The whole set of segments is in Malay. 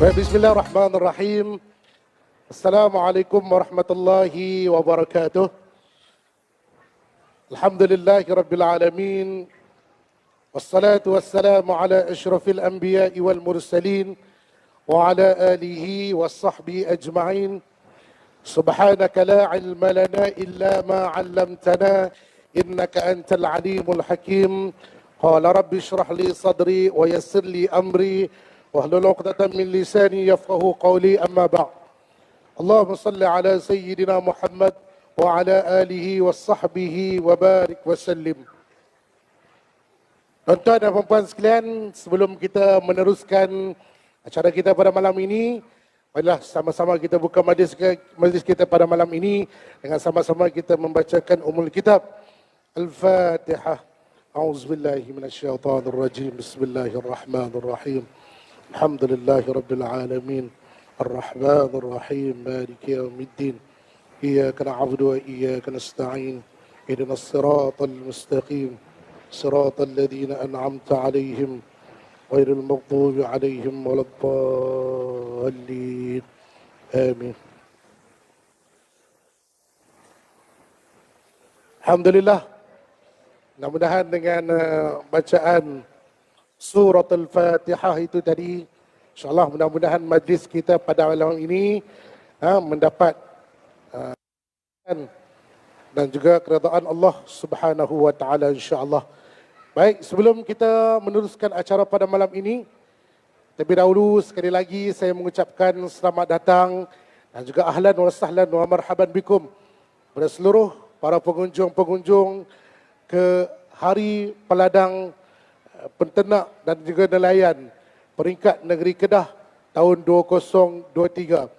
Bismillahirrahmanirrahim. Assalamualaikum warahmatullahi wabarakatuh. Alhamdulillahi rabbil alamin. Wassalatu wassalamu ala asyrafil anbiya'i wal mursalin wa ala alihi wa sahbihi ajma'in. Subhanaka la ilma lana illa ma 'allamtana innaka antal alimul hakim. Qala rabbi shrah li sadri wa yassir li amri wahlul 'uqdatam min lisani yafqahu qawli, amma ba'd. Allahumma salli ala sayyidina Muhammad wa ala alihi wa sahbihi wa barik wa sallim. Tuan-tuan dan puan-puan sekalian, sebelum kita meneruskan acara kita pada malam ini, marilah sama-sama kita buka majlis kita pada malam ini dengan sama-sama kita membacakan Ummul Kitab Al-Fatihah. A'udzubillahi minasyaitonir rajim. Bismillahirrahmanirrahim. Alhamdulillahi rabbil alamin. Ar-Rahmanir Rahim. Maliki yaumiddin. Iyyaka na'budu wa iyyaka nasta'in. Ihdinas siratal mustaqim. Siratal ladzina an'amta 'alaihim ghairil maghdubi 'alaihim waladdallin. Amin. Alhamdulillah. Mudah-mudahan dengan bacaan Surat Al-Fatihah itu tadi, insyaAllah mudah-mudahan majlis kita pada malam ini mendapat dan juga keridaan Allah Subhanahu wa Ta'ala, insyaAllah. Baik, sebelum kita meneruskan acara pada malam ini, terlebih dahulu sekali lagi saya mengucapkan selamat datang dan juga ahlan wa sahlan wa marhaban bikum kepada seluruh para pengunjung-pengunjung ke Hari Peladang Penternak dan juga Nelayan peringkat Negeri Kedah tahun 2023.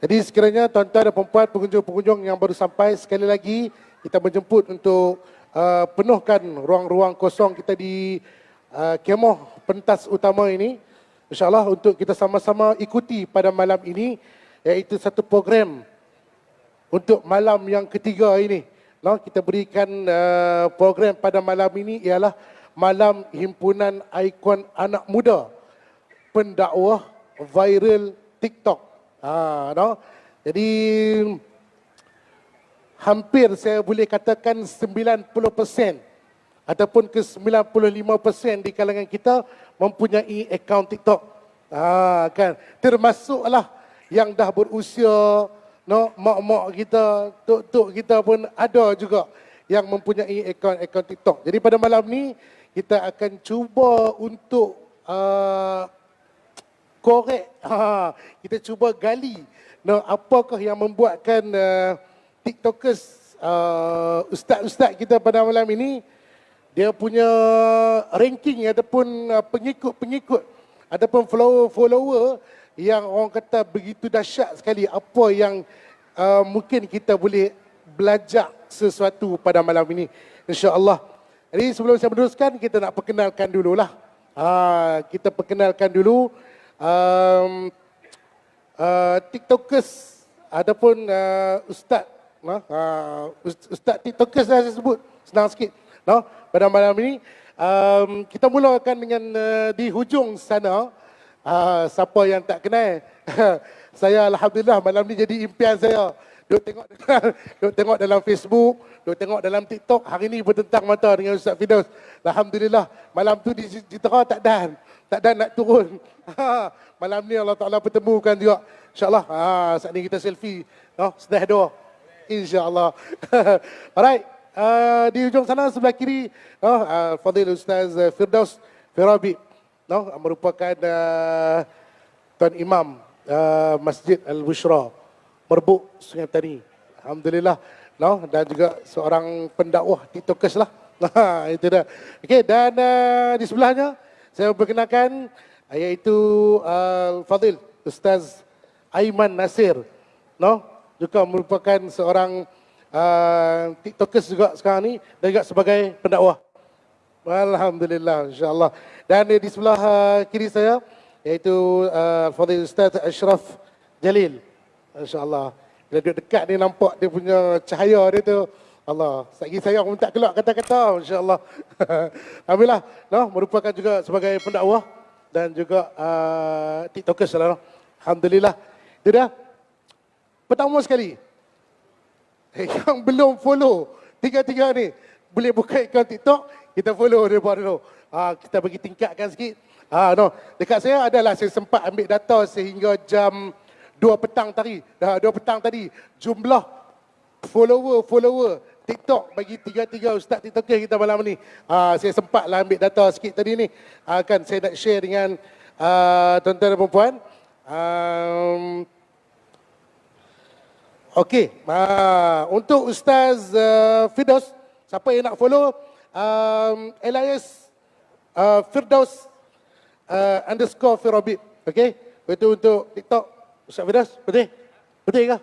Jadi sekiranya tuan-tuan dan puan-puan pengunjung-pengunjung yang baru sampai, sekali lagi kita menjemput untuk penuhkan ruang-ruang kosong kita di kemoh pentas utama ini, insyaAllah, untuk kita sama-sama ikuti pada malam ini, iaitu satu program untuk malam yang ketiga ini. Kita berikan program pada malam ini ialah Malam Himpunan Ikon Anak Muda Pendakwah Viral TikTok. Jadi hampir saya boleh katakan 90% ataupun ke 95% di kalangan kita mempunyai akaun TikTok. Kan, termasuklah yang dah berusia, mak-mak kita, tok-tok kita pun ada juga yang mempunyai akaun TikTok. Jadi pada malam ni kita akan cuba untuk korek, kita cuba gali apakah yang membuatkan TikTokers, ustaz-ustaz kita pada malam ini, dia punya ranking ataupun pengikut-pengikut ataupun follower yang orang kata begitu dahsyat sekali. Apa yang mungkin kita boleh belajar sesuatu pada malam ini, insya-Allah. Jadi sebelum saya meneruskan, kita nak perkenalkan dululah. Kita perkenalkan dulu TikTokers ataupun ustaz, ustaz TikTokers lah saya sebut, senang sikit. Pada malam ini kita mulakan dengan di hujung sana. Siapa yang tak kenal, saya alhamdulillah malam ni jadi impian saya. Duk tengok dalam Facebook, duk tengok dalam TikTok, hari ni bertentang mata dengan Ustaz Firdaus. Alhamdulillah, malam tu di Jitera tak dan nak turun. Malam ni Allah Ta'ala pertemukan juga, insyaAllah. Saat ni kita selfie, sedah doa, insyaAllah. Alright, di hujung sana sebelah kiri, Fadil Ustaz Firdaus Firabi, merupakan Tuan Imam Masjid Al-Bushra, Merbuk, Sungai Petani. Alhamdulillah. Dan juga seorang pendakwah TikTokers lah. Itu dah. Okey, dan di sebelahnya saya memperkenalkan iaitu Fadil Ustaz Aiman Nasir. Juga merupakan seorang TikTokers juga sekarang ni, dan juga sebagai pendakwah. Alhamdulillah, insyaAllah. Dan di sebelah kiri saya iaitu Fadil Ustaz Ashraf Jalil. InsyaAllah. Bila duduk dekat ni nampak dia punya cahaya dia tu. Allah, lagi saya pun tak keluar kata-kata, insyaAllah. Alhamdulillah, merupakan juga sebagai pendakwah dan juga TikTokers lah. Alhamdulillah. Itu dah. Pertama sekali, yang belum follow tiga-tiga ni, boleh buka akaun TikTok, kita follow dia dulu. Kita bagi tingkatkan sikit. No. Dekat saya adalah saya sempat ambil data sehingga jam 2 petang tadi. 2 petang tadi, jumlah follower TikTok bagi tiga-tiga ustaz TikToker kita malam ni. Saya sempatlah ambil data sikit tadi ni. Akan saya nak share dengan tuan-tuan dan puan-puan. Okey, untuk Ustaz Firdaus, siapa yang nak follow Elias Firdaus underscore Firabib. Okey, itu untuk TikTok Ustaz Firdaus, betul? Betul ke?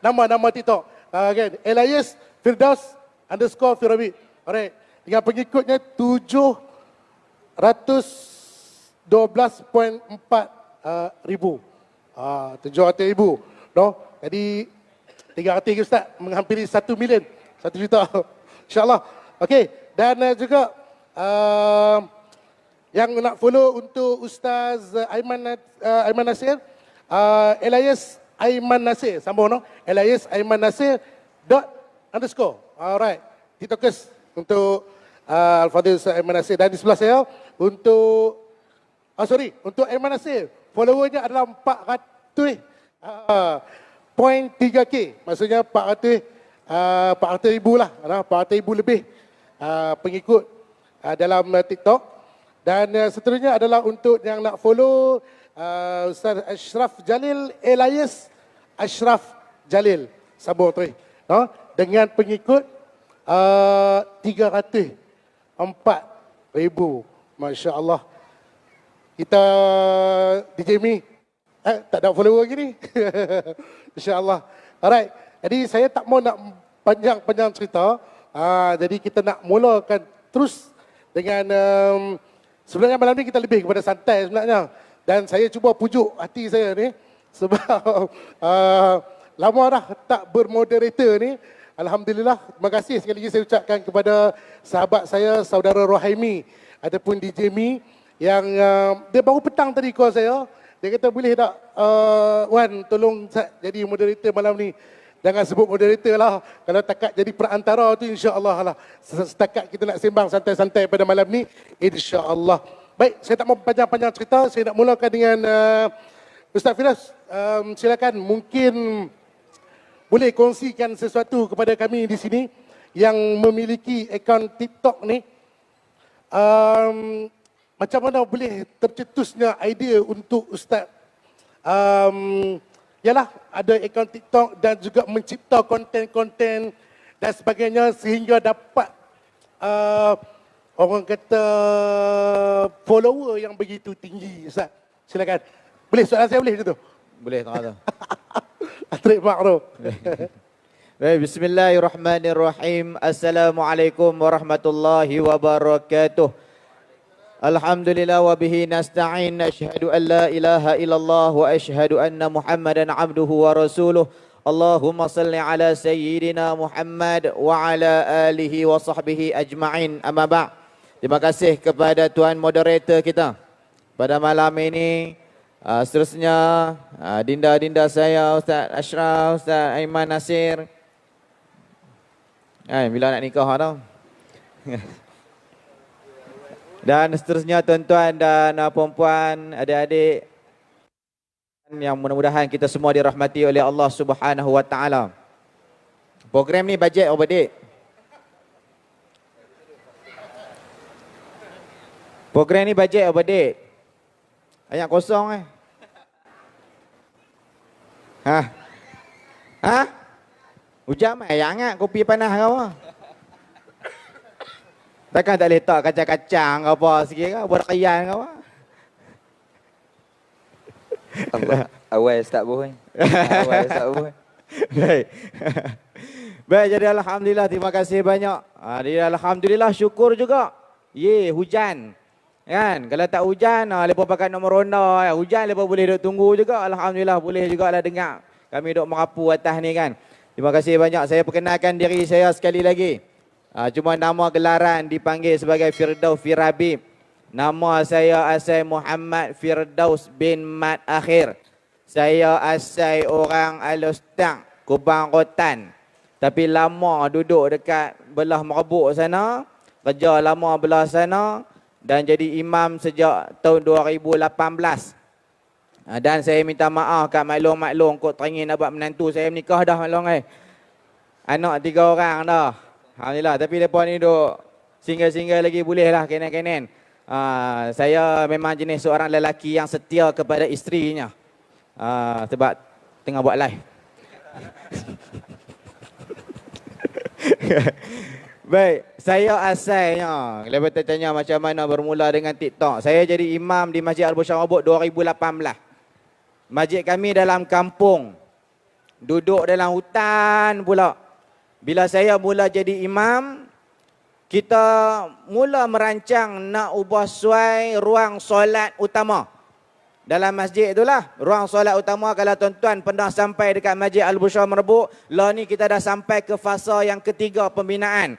Nama TikTok. Kan? Elias Firdaus underscore Firabib. Alright, dengan pengikutnya 712.4 ribu. 700,000, no? Jadi 300 Ustaz menghampiri 1 million, 1 juta. InsyaAllah. Okey, dan juga yang nak follow untuk Ustaz Aiman Nasir, Elias Aiman Nasir, sambung no? Elias Aiman Nasir _. Alright, TikTokers untuk Al-Fadhil Ustaz Aiman Nasir. Dan di sebelah saya untuk untuk Aiman Nasir, followernya adalah 400.3K. Maksudnya 400,000 lah. 400,000 lebih pengikut dalam TikTok. Dan seterusnya adalah untuk yang nak follow Ustaz Ashraf Jalil, Elias Ashraf Jalil. Sambung tu. Dengan pengikut 304,000. Masya Allah. Kita DJ Mi tak ada follower lagi ni. InsyaAllah. Alright. Jadi saya tak mau nak panjang-panjang cerita. Jadi kita nak mulakan terus dengan sebenarnya malam ni kita lebih kepada santai sebenarnya. Dan saya cuba pujuk hati saya ni sebab lama dah tak bermoderator ni. Alhamdulillah. Terima kasih sekali lagi saya ucapkan kepada sahabat saya, saudara Rohaimi ataupun DJ Mi yang dia baru petang tadi call saya. Dia kata boleh tak Wan tolong jadi moderator malam ni. Jangan sebut moderator lah. Kalau takat jadi perantara tu insya-Allah lah. Setakat kita nak sembang santai-santai pada malam ni, insya-Allah. Baik, saya tak mau panjang-panjang cerita. Saya nak mulakan dengan Ustaz Firdaus. Silakan, mungkin boleh kongsikan sesuatu kepada kami di sini yang memiliki akaun TikTok ni. Macam mana boleh tercetusnya idea untuk Ustaz yalah ada akaun TikTok dan juga mencipta konten-konten dan sebagainya sehingga dapat orang kata follower yang begitu tinggi. Ustaz, silakan. Boleh soalan saya boleh tu? Boleh, tak ada. Terima kasih. Baik, bismillahirrahmanirrahim. Assalamualaikum warahmatullahi wabarakatuh. Alhamdulillah wa bihi nasta'in, asyhadu an la ilaha illallah wa asyhadu anna Muhammadan abduhu wa rasuluh. Allahumma salli ala sayyidina Muhammad wa ala alihi wa sahbihi ajma'in. Amma ba'. Terima kasih kepada tuan moderator kita pada malam ini. Seterusnya dinda-dinda saya, Ustaz Ashraf, Ustaz Aiman Nasir. Bila nak nikah tau. Dan seterusnya tuan-tuan dan puan-puan, adik-adik yang mudah-mudahan kita semua dirahmati oleh Allah Subhanahu wa taala. Program ni bajet apa dik? Program ni bajet apa dik? Ayat kosong Hujan mai hangat kopi panas kau. Takkan tak letak kacang-kacang ke apa sikit ke? Buat kayan ke apa? Awal start bohong. Awal start bohong. Baik. Baik, jadi alhamdulillah, terima kasih banyak. Jadi alhamdulillah, syukur juga. Hujan. Kan? Kalau tak hujan, lepas pakai nombor ronda, hujan lepas boleh duk tunggu juga. Alhamdulillah boleh jugalah dengar. Kami duk merapu atas ni kan. Terima kasih banyak. Saya perkenalkan diri saya sekali lagi. Cuma nama gelaran dipanggil sebagai Firdaus Firabib. Nama saya asal Muhammad Firdaus bin Mat Akhir. Saya asal orang Alustang, Kubang Rotan. Tapi lama duduk dekat belah Merbuk sana. Kerja lama belah sana. Dan jadi imam sejak tahun 2018. Dan saya minta maaf kat maklum-maklum kot teringin nak buat menantu saya menikah dah maklum Anak 3 orang dah. Alhamdulillah. Tapi lepas ni duk single-single lagi boleh lah kenen-kenen. Saya memang jenis seorang lelaki yang setia kepada isterinya. Sebab tengah buat live. Baik, saya asalnya, lepas tanya macam mana bermula dengan TikTok. Saya jadi imam di Masjid Al-Bushra Merbuk 2018. Masjid kami dalam kampung. Duduk dalam hutan pula. Bila saya mula jadi imam, kita mula merancang nak ubah suai ruang solat utama. Dalam masjid itulah, ruang solat utama kalau tuan-tuan pernah sampai dekat Masjid Al-Bushra Merbuk, lah ni kita dah sampai ke fasa yang ketiga pembinaan.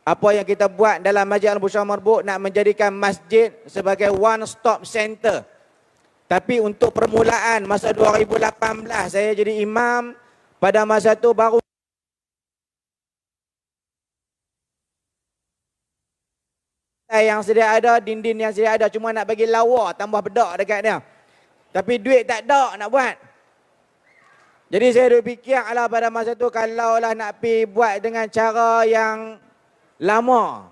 Apa yang kita buat dalam Masjid Al-Bushra Merbuk nak menjadikan masjid sebagai one stop center. Tapi untuk permulaan masa 2018 saya jadi imam, pada masa tu baru yang sedia ada, dinding yang sedia ada, cuma nak bagi lawa tambah bedak dekat dia. Tapi duit tak ada nak buat. Jadi saya duk fikir lah pada masa tu, kalau lah nak pi buat dengan cara yang lama,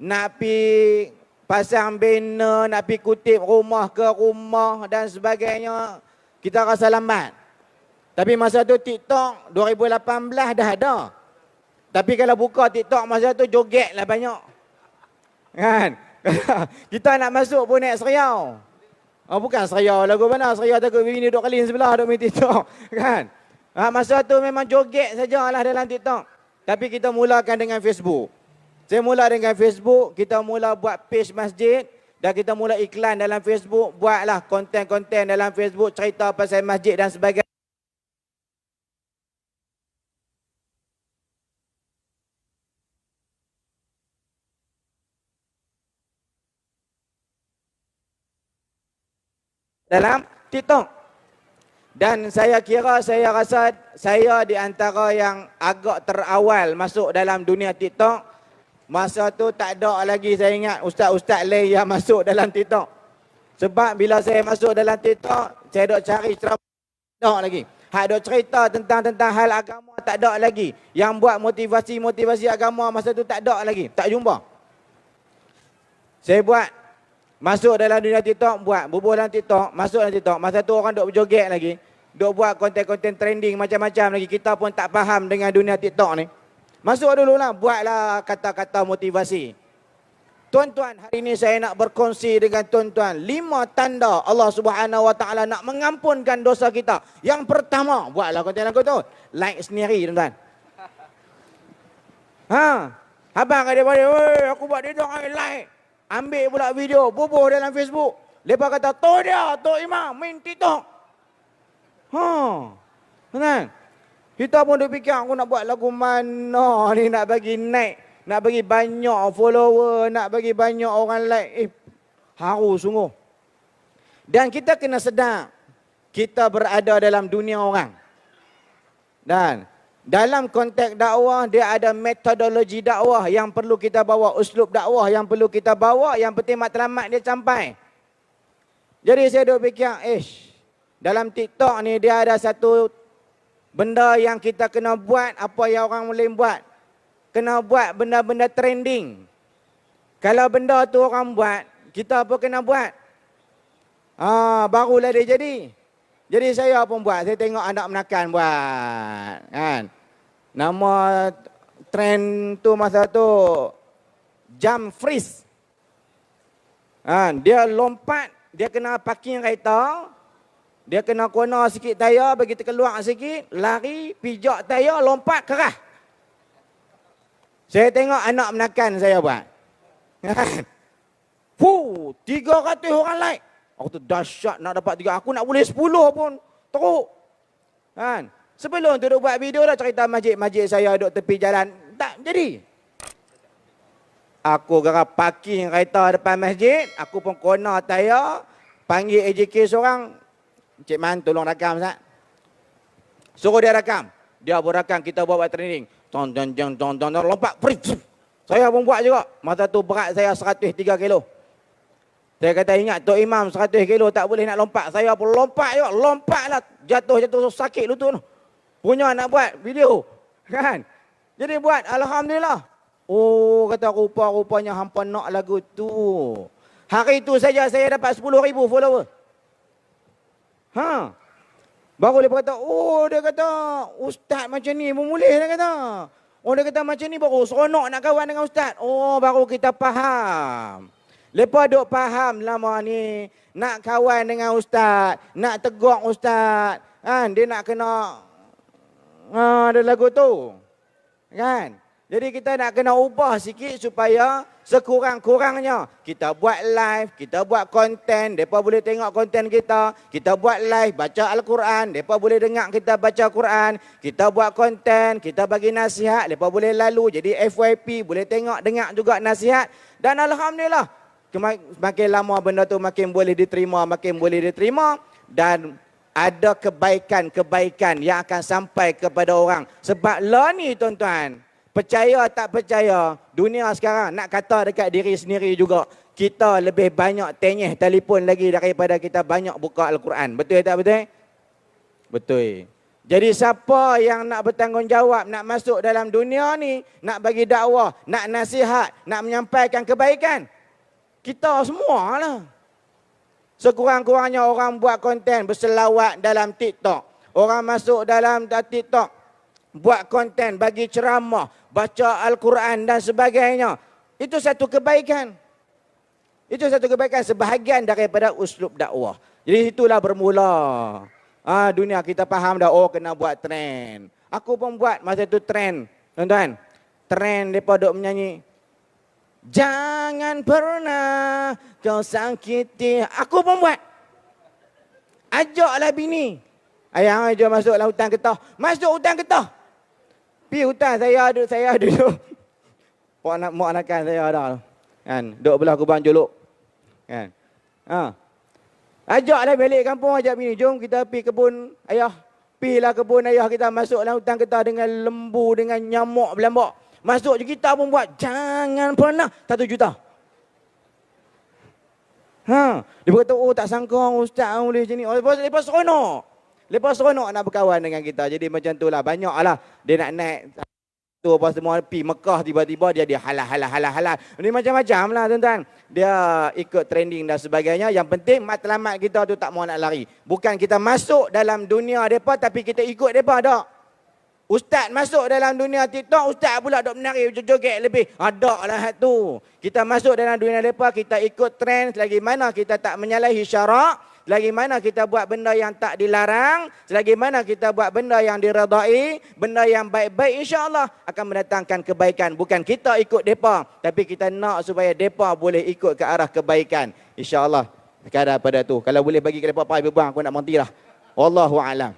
nak pi pasang banner, nak pi kutip rumah ke rumah dan sebagainya, kita rasa lambat. Tapi masa tu TikTok 2018 dah ada. Tapi kalau buka TikTok masa tu joget lah banyak. Kan? Kita nak masuk pun naik seriau. Bukan seriau lagu mana, seriau takut bini duduk kali sebelah duduk main TikTok. Kan? Masa tu memang joget sajalah dalam TikTok. Tapi kita mulakan dengan Facebook. Saya mula dengan Facebook, kita mula buat page masjid. Dan kita mula iklan dalam Facebook. Buatlah konten-konten dalam Facebook, cerita pasal masjid dan sebagainya. Dalam TikTok. Dan saya rasa saya di antara yang agak terawal masuk dalam dunia TikTok. Masa tu tak ada lagi saya ingat ustaz-ustaz lain yang masuk dalam TikTok. Sebab bila saya masuk dalam TikTok, saya dok cari ceramah lagi. Hak dok cerita tentang hal agama tak ada lagi. Yang buat motivasi agama masa tu tak ada lagi, tak jumpa. Saya buat masuk dalam dunia TikTok, buat bubuh dalam TikTok, masuk dalam TikTok. Masa tu orang duk berjoget lagi, duk buat konten-konten trending macam-macam lagi. Kita pun tak faham dengan dunia TikTok ni. Masuk dululah, buatlah kata-kata motivasi. Tuan-tuan, hari ini saya nak berkongsi dengan tuan-tuan 5 tanda Allah Subhanahu Wa Taala nak mengampunkan dosa kita. Yang pertama, buatlah konten aku tu. Like sendiri, tuan-tuan. Abang ada pada, aku buat dia jangan like. Ambil pula video, bubuh dalam Facebook. Lepas kata, tu dia, tu imam, main TikTok. Kan? Kita pun dah fikir, aku nak buat lagu mana ni nak bagi naik. Nak bagi banyak follower, nak bagi banyak orang like. Haru sungguh. Dan kita kena sedar, kita berada dalam dunia orang. Dan dalam konteks dakwah, dia ada metodologi dakwah yang perlu kita bawa, uslub dakwah yang perlu kita bawa, yang penting matlamat dia sampai. Jadi saya duk fikir, dalam TikTok ni dia ada satu benda yang kita kena buat, apa yang orang lain buat. Kena buat benda-benda trending. Kalau benda tu orang buat, kita apa kena buat? Barulah dia jadi. Jadi saya pun buat, saya tengok anak menakan buat. Kan? Nama trend tu masa tu, jump freeze. Dia lompat, dia kena parking kereta. Dia kena kona sikit tayar, bagi terkeluar sikit, lari, pijak tayar, lompat, kerah. Saya tengok anak menakan saya buat. 300 orang like. Aku tu dahsyat nak dapat 3. Aku nak boleh 10 pun teruk. Kan? Sebelum tu duk buat video dah cerita masjid saya duk tepi jalan. Tak jadi. Aku gerak parking kereta depan masjid. Aku pun kona tayar. Panggil AJK seorang. Cik Man tolong rakam Ustaz. Suruh dia rakam. Dia pun rakam, kita buat training. Lompat. Saya pun buat juga. Masa tu berat saya 103 kilo. Saya kata ingat Tok Imam 100 kilo tak boleh nak lompat. Saya pun lompat juga. Lompatlah. Jatuh sakit lutut tu. Punya nak buat video. Kan? Jadi buat. Alhamdulillah. Oh, kata rupa-rupanya hampa nak lagu tu. Hari tu saja saya dapat 10,000 follower. Ha. Baru dia kata, oh dia kata, ustaz macam ni pun boleh dia kata. Oh dia kata macam ni baru seronok nak kawan dengan ustaz. Oh baru kita faham. Lepas duk faham lama ni, nak kawan dengan ustaz, nak tegur ustaz. Kan, dia nak kena, ada lagu tu. Kan? Jadi kita nak kena ubah sikit supaya sekurang-kurangnya kita buat live, kita buat konten, mereka boleh tengok konten kita. Kita buat live, baca Al-Quran, mereka boleh dengar kita baca Quran. Kita buat konten, kita bagi nasihat, mereka boleh lalu jadi FYP, boleh tengok, dengar juga nasihat. Dan Alhamdulillah, makin lama benda tu makin boleh diterima, makin boleh diterima. Dan ada kebaikan-kebaikan yang akan sampai kepada orang. Sebab lah ni tuan-tuan, percaya tak percaya, dunia sekarang nak kata dekat diri sendiri juga, kita lebih banyak tenyeh telefon lagi daripada kita banyak buka Al-Quran. Betul tak betul? Betul. Jadi siapa yang nak bertanggungjawab, nak masuk dalam dunia ni, nak bagi dakwah, nak nasihat, nak menyampaikan kebaikan, kita semua lah. Sekurang-kurangnya orang buat konten berselawat dalam TikTok. Orang masuk dalam TikTok, buat konten, bagi ceramah, baca Al-Quran dan sebagainya. Itu satu kebaikan. Itu satu kebaikan, sebahagian daripada uslub dakwah. Jadi itulah bermula. Dunia kita faham dah, oh kena buat trend. Aku pun buat masa tu trend. Tuan-tuan, trend mereka duk menyanyi. Jangan pernah kau sakiti. Aku pun buat. Ajaklah bini. Ayah ajak masuk dalam hutan Ketah. Masuk hutan Ketah. Pergi hutan saya duduk. Mak anakan saya ada. Kan, duduk belah kubang Jolok. Kan. Ajaklah balik kampung, ajak bini. Jom kita pergi kebun ayah. Pergilah kebun ayah kita, masuk dalam hutan Ketah dengan lembu, dengan nyamuk belambak. Masuk je kita pun buat. Jangan pernah. 1 juta. Dia berkata, oh tak sangka ustaz boleh macam ni. Lepas seronok. Lepas seronok nak berkawan dengan kita. Jadi macam tu lah. Banyak lah. Dia nak naik. Tu apa semua. Pergi Mekah tiba-tiba dia halal. Ini macam-macam lah tuan-tuan. Dia ikut trending dan sebagainya. Yang penting matlamat kita tu tak mau nak lari. Bukan kita masuk dalam dunia mereka tapi kita ikut mereka tak. Ustaz masuk dalam dunia TikTok, ustaz pula duk menari joget lebih. Ada lah tu. Kita masuk dalam dunia mereka, kita ikut trend. Selagi mana kita tak menyalahi syarak, selagi mana kita buat benda yang tak dilarang, selagi mana kita buat benda yang diredai, benda yang baik-baik, insya-Allah akan mendatangkan kebaikan. Bukan kita ikut mereka, tapi kita nak supaya mereka boleh ikut ke arah kebaikan. Insya-Allah. Sekadar pada tu. Kalau boleh bagi ke mereka pai beban, aku nak berhentilah. Wallahu a'lam.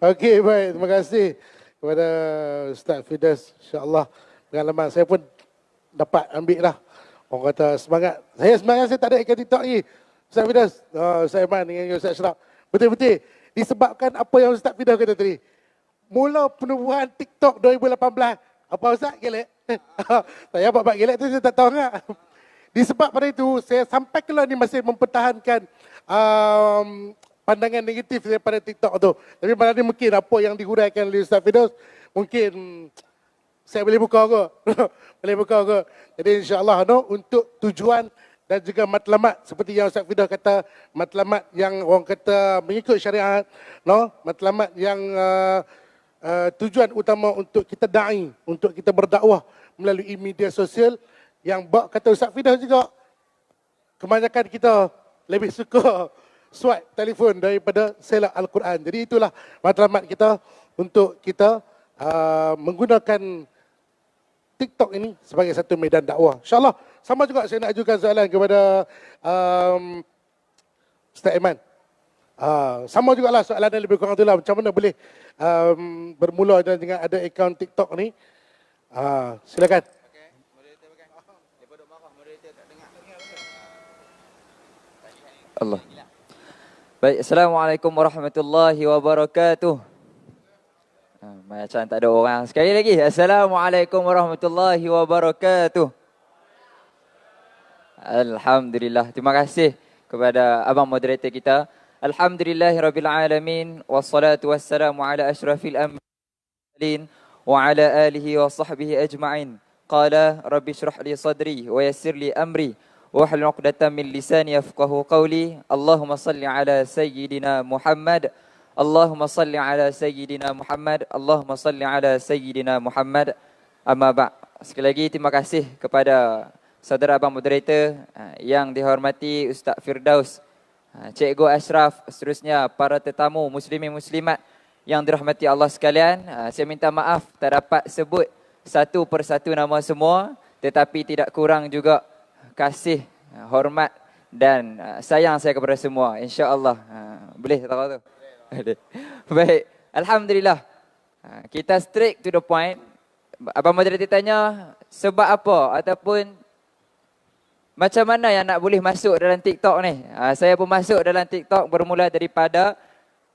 Okey, baik. Terima kasih kepada Ustaz Firdaus. InsyaAllah pengalaman saya pun dapat ambil lah. Orang kata semangat. Saya tak ada ikan TikTok ni. Ustaz Firdaus, Ustaz Iman dengan Ustaz Ashraf. Betul-betul disebabkan apa yang Ustaz Firdaus kata tadi. Mula penubuhan TikTok 2018. Apa Ustaz? Gelek? Saya buat gelek tu saya tak tahu tak. Disebab pada itu, saya sampai ke ni masih mempertahankan pandangan negatif daripada TikTok tu. Tapi pada ni mungkin apa yang dihuraikan oleh Ustaz Firdaus, mungkin saya boleh buka ke. Boleh buka ke. Jadi insyaAllah untuk tujuan dan juga matlamat seperti yang Ustaz Firdaus kata, matlamat yang orang kata mengikut syariat, matlamat yang tujuan utama untuk kita da'i, untuk kita berdakwah melalui media sosial yang kata Ustaz Firdaus juga, kebanyakan kita lebih suka swipe telefon daripada selak Al-Quran. Jadi itulah matlamat kita untuk kita menggunakan TikTok ini sebagai satu medan dakwah. InsyaAllah, sama juga saya nak ajukan soalan kepada Ustaz Iman. Sama jugalah soalan yang lebih kurang itulah. Macam mana boleh bermula dengan ada akaun TikTok ni. Silakan. Allah. Baik, Assalamualaikum warahmatullahi wabarakatuh. Macam tak ada orang. Sekali lagi, Assalamualaikum warahmatullahi wabarakatuh. Alhamdulillah. Terima kasih kepada abang moderator kita. Alhamdulillahirabbil alamin wassalatu wassalamu ala asyrafil anbiyaء wa ala alihi wa sahbihi ajma'in. Qala rabbi shrah li sadri wa yassir li amri wahlul 'uqdatam min lisani yafqahu qawli. Allahumma salli ala sayyidina Muhammad. Allahumma salli ala sayyidina Muhammad. Allahumma salli ala sayyidina Muhammad. Amma ba'. Sekali lagi terima kasih kepada saudara abang moderator yang dihormati Ustaz Firdaus, Cikgu Ashraf, seterusnya para tetamu muslimin muslimat yang dirahmati Allah sekalian. Saya minta maaf tak dapat sebut satu persatu nama semua, tetapi tidak kurang juga kasih, hormat dan sayang saya kepada semua. InsyaAllah. Boleh tak tahu tu? Baik, Alhamdulillah. Kita straight to the point. Abang moderator tanya sebab apa ataupun macam mana yang nak boleh masuk dalam TikTok ni. Saya pun masuk dalam TikTok bermula daripada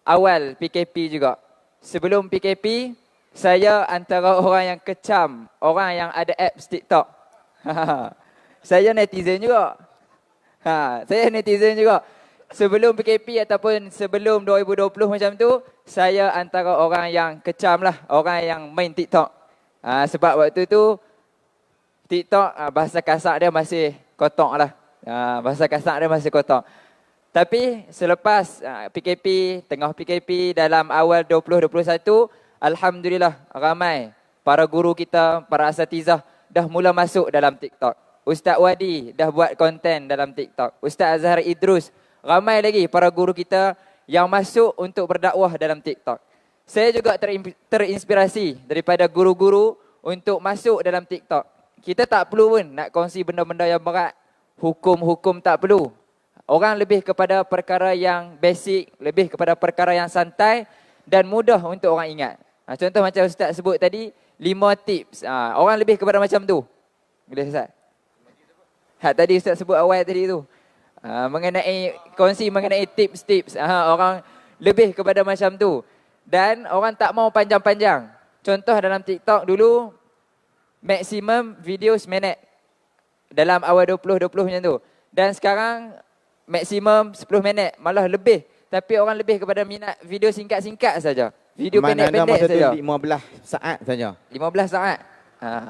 awal PKP juga. Sebelum PKP, saya antara orang yang kecam orang yang ada apps TikTok. Saya netizen juga. Saya netizen juga. Sebelum PKP ataupun sebelum 2020 macam tu, saya antara orang yang kecam lah, orang yang main TikTok. Sebab waktu tu, TikTok bahasa kasar dia masih kotor lah. Bahasa kasar dia masih kotor. Tapi selepas PKP, tengah PKP dalam awal 2021, Alhamdulillah ramai para guru kita, para asatizah dah mula masuk dalam TikTok. Ustaz Wadi dah buat konten dalam TikTok. Ustaz Azhar Idrus, ramai lagi para guru kita yang masuk untuk berdakwah dalam TikTok. Saya juga terinspirasi daripada guru-guru untuk masuk dalam TikTok. Kita tak perlu pun nak kongsi benda-benda yang berat. Hukum-hukum tak perlu. Orang lebih kepada perkara yang basic, lebih kepada perkara yang santai dan mudah untuk orang ingat. Contoh macam Ustaz sebut tadi, 5 tips. Orang lebih kepada macam tu. Boleh Ustaz? Tadi Ustaz sebut awal tadi tu. Mengenai kongsi mengenai tips-tips. Orang lebih kepada macam tu. Dan orang tak mau panjang-panjang. Contoh dalam TikTok dulu, maksimum video seminit. Dalam awal 2020 macam tu. Dan sekarang, maksimum 10 minit. Malah lebih. Tapi orang lebih kepada minat video singkat-singkat saja. Video pendek-pendek saja. 15 saat saja. 15 saat.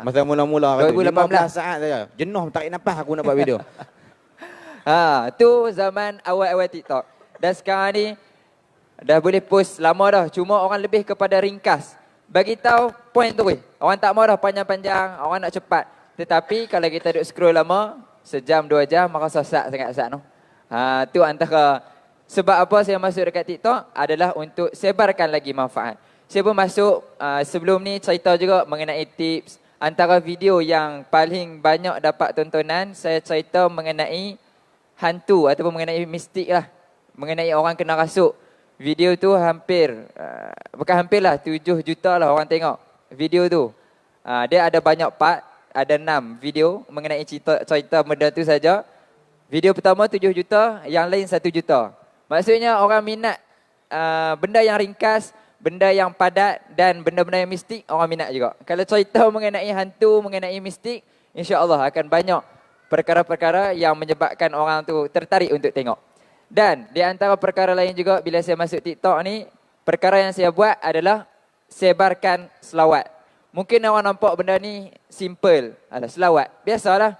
Masa mula-mula 2018 15 saat saja. Jenuh tarik nafas aku nak buat video. Tu zaman awal-awal TikTok. Dan sekarang ni dah boleh post lama dah. Cuma orang lebih kepada ringkas. Bagi tahu point tu. Orang tak mau dah panjang-panjang, orang nak cepat. Tetapi kalau kita duduk scroll lama, sejam, 2 jam, maka susah sangat-sangat tu. Tu antara sebab apa saya masuk dekat TikTok adalah untuk sebarkan lagi manfaat. Saya pun masuk sebelum ni cerita juga mengenai tips. Antara video yang paling banyak dapat tontonan, saya cerita mengenai hantu ataupun mengenai mistik lah. Mengenai orang kena rasuk. Video tu hampir, bukan hampir lah, 7 juta lah orang tengok video tu. Dia ada banyak part, ada 6 video mengenai cerita benda tu saja. Video pertama 7 juta, yang lain 1 juta. Maksudnya orang minat benda yang ringkas, benda yang padat dan benda-benda yang mistik, orang minat juga. Kalau cerita mengenai hantu, mengenai mistik, insya-Allah akan banyak perkara-perkara yang menyebabkan orang tu tertarik untuk tengok. Dan di antara perkara lain juga bila saya masuk TikTok ni, perkara yang saya buat adalah sebarkan selawat. Mungkin orang nampak benda ni simple, selawat. Biasalah.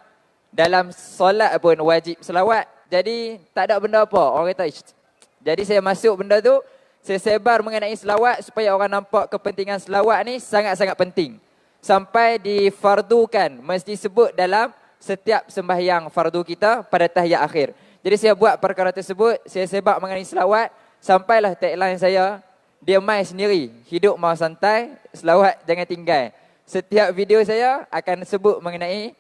Dalam solat pun wajib selawat. Jadi tak ada benda apa. Orang kata, jadi saya masuk benda tu, saya sebar mengenai selawat supaya orang nampak kepentingan selawat ni sangat-sangat penting. Sampai difardukan, mesti sebut dalam setiap sembahyang fardu kita pada tahiyat akhir. Jadi saya buat perkara tersebut, saya sebar mengenai selawat, sampailah tagline saya, dia mai sendiri, hidup mau santai, selawat jangan tinggal. Setiap video saya akan sebut mengenai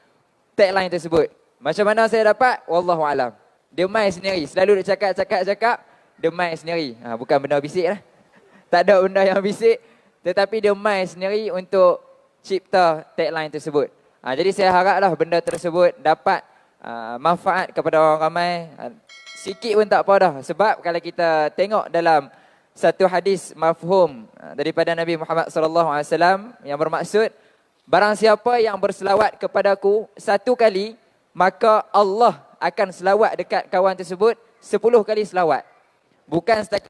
tagline tersebut. Macam mana saya dapat? Wallahualam. Dia mai sendiri, selalu dia cakap, dia mai sendiri. Bukan benda bisik lah. Tak ada benda yang bisik, tetapi dia mai sendiri untuk cipta tagline tersebut. Jadi saya haraplah benda tersebut dapat manfaat kepada orang ramai. sikit pun tak apa dah. Sebab kalau kita tengok dalam satu hadis mafhum daripada Nabi Muhammad sallallahu alaihi wasallam yang bermaksud, barang siapa yang berselawat kepadaku 1 kali, maka Allah akan selawat dekat kawan tersebut 10 kali selawat. Bukan setakat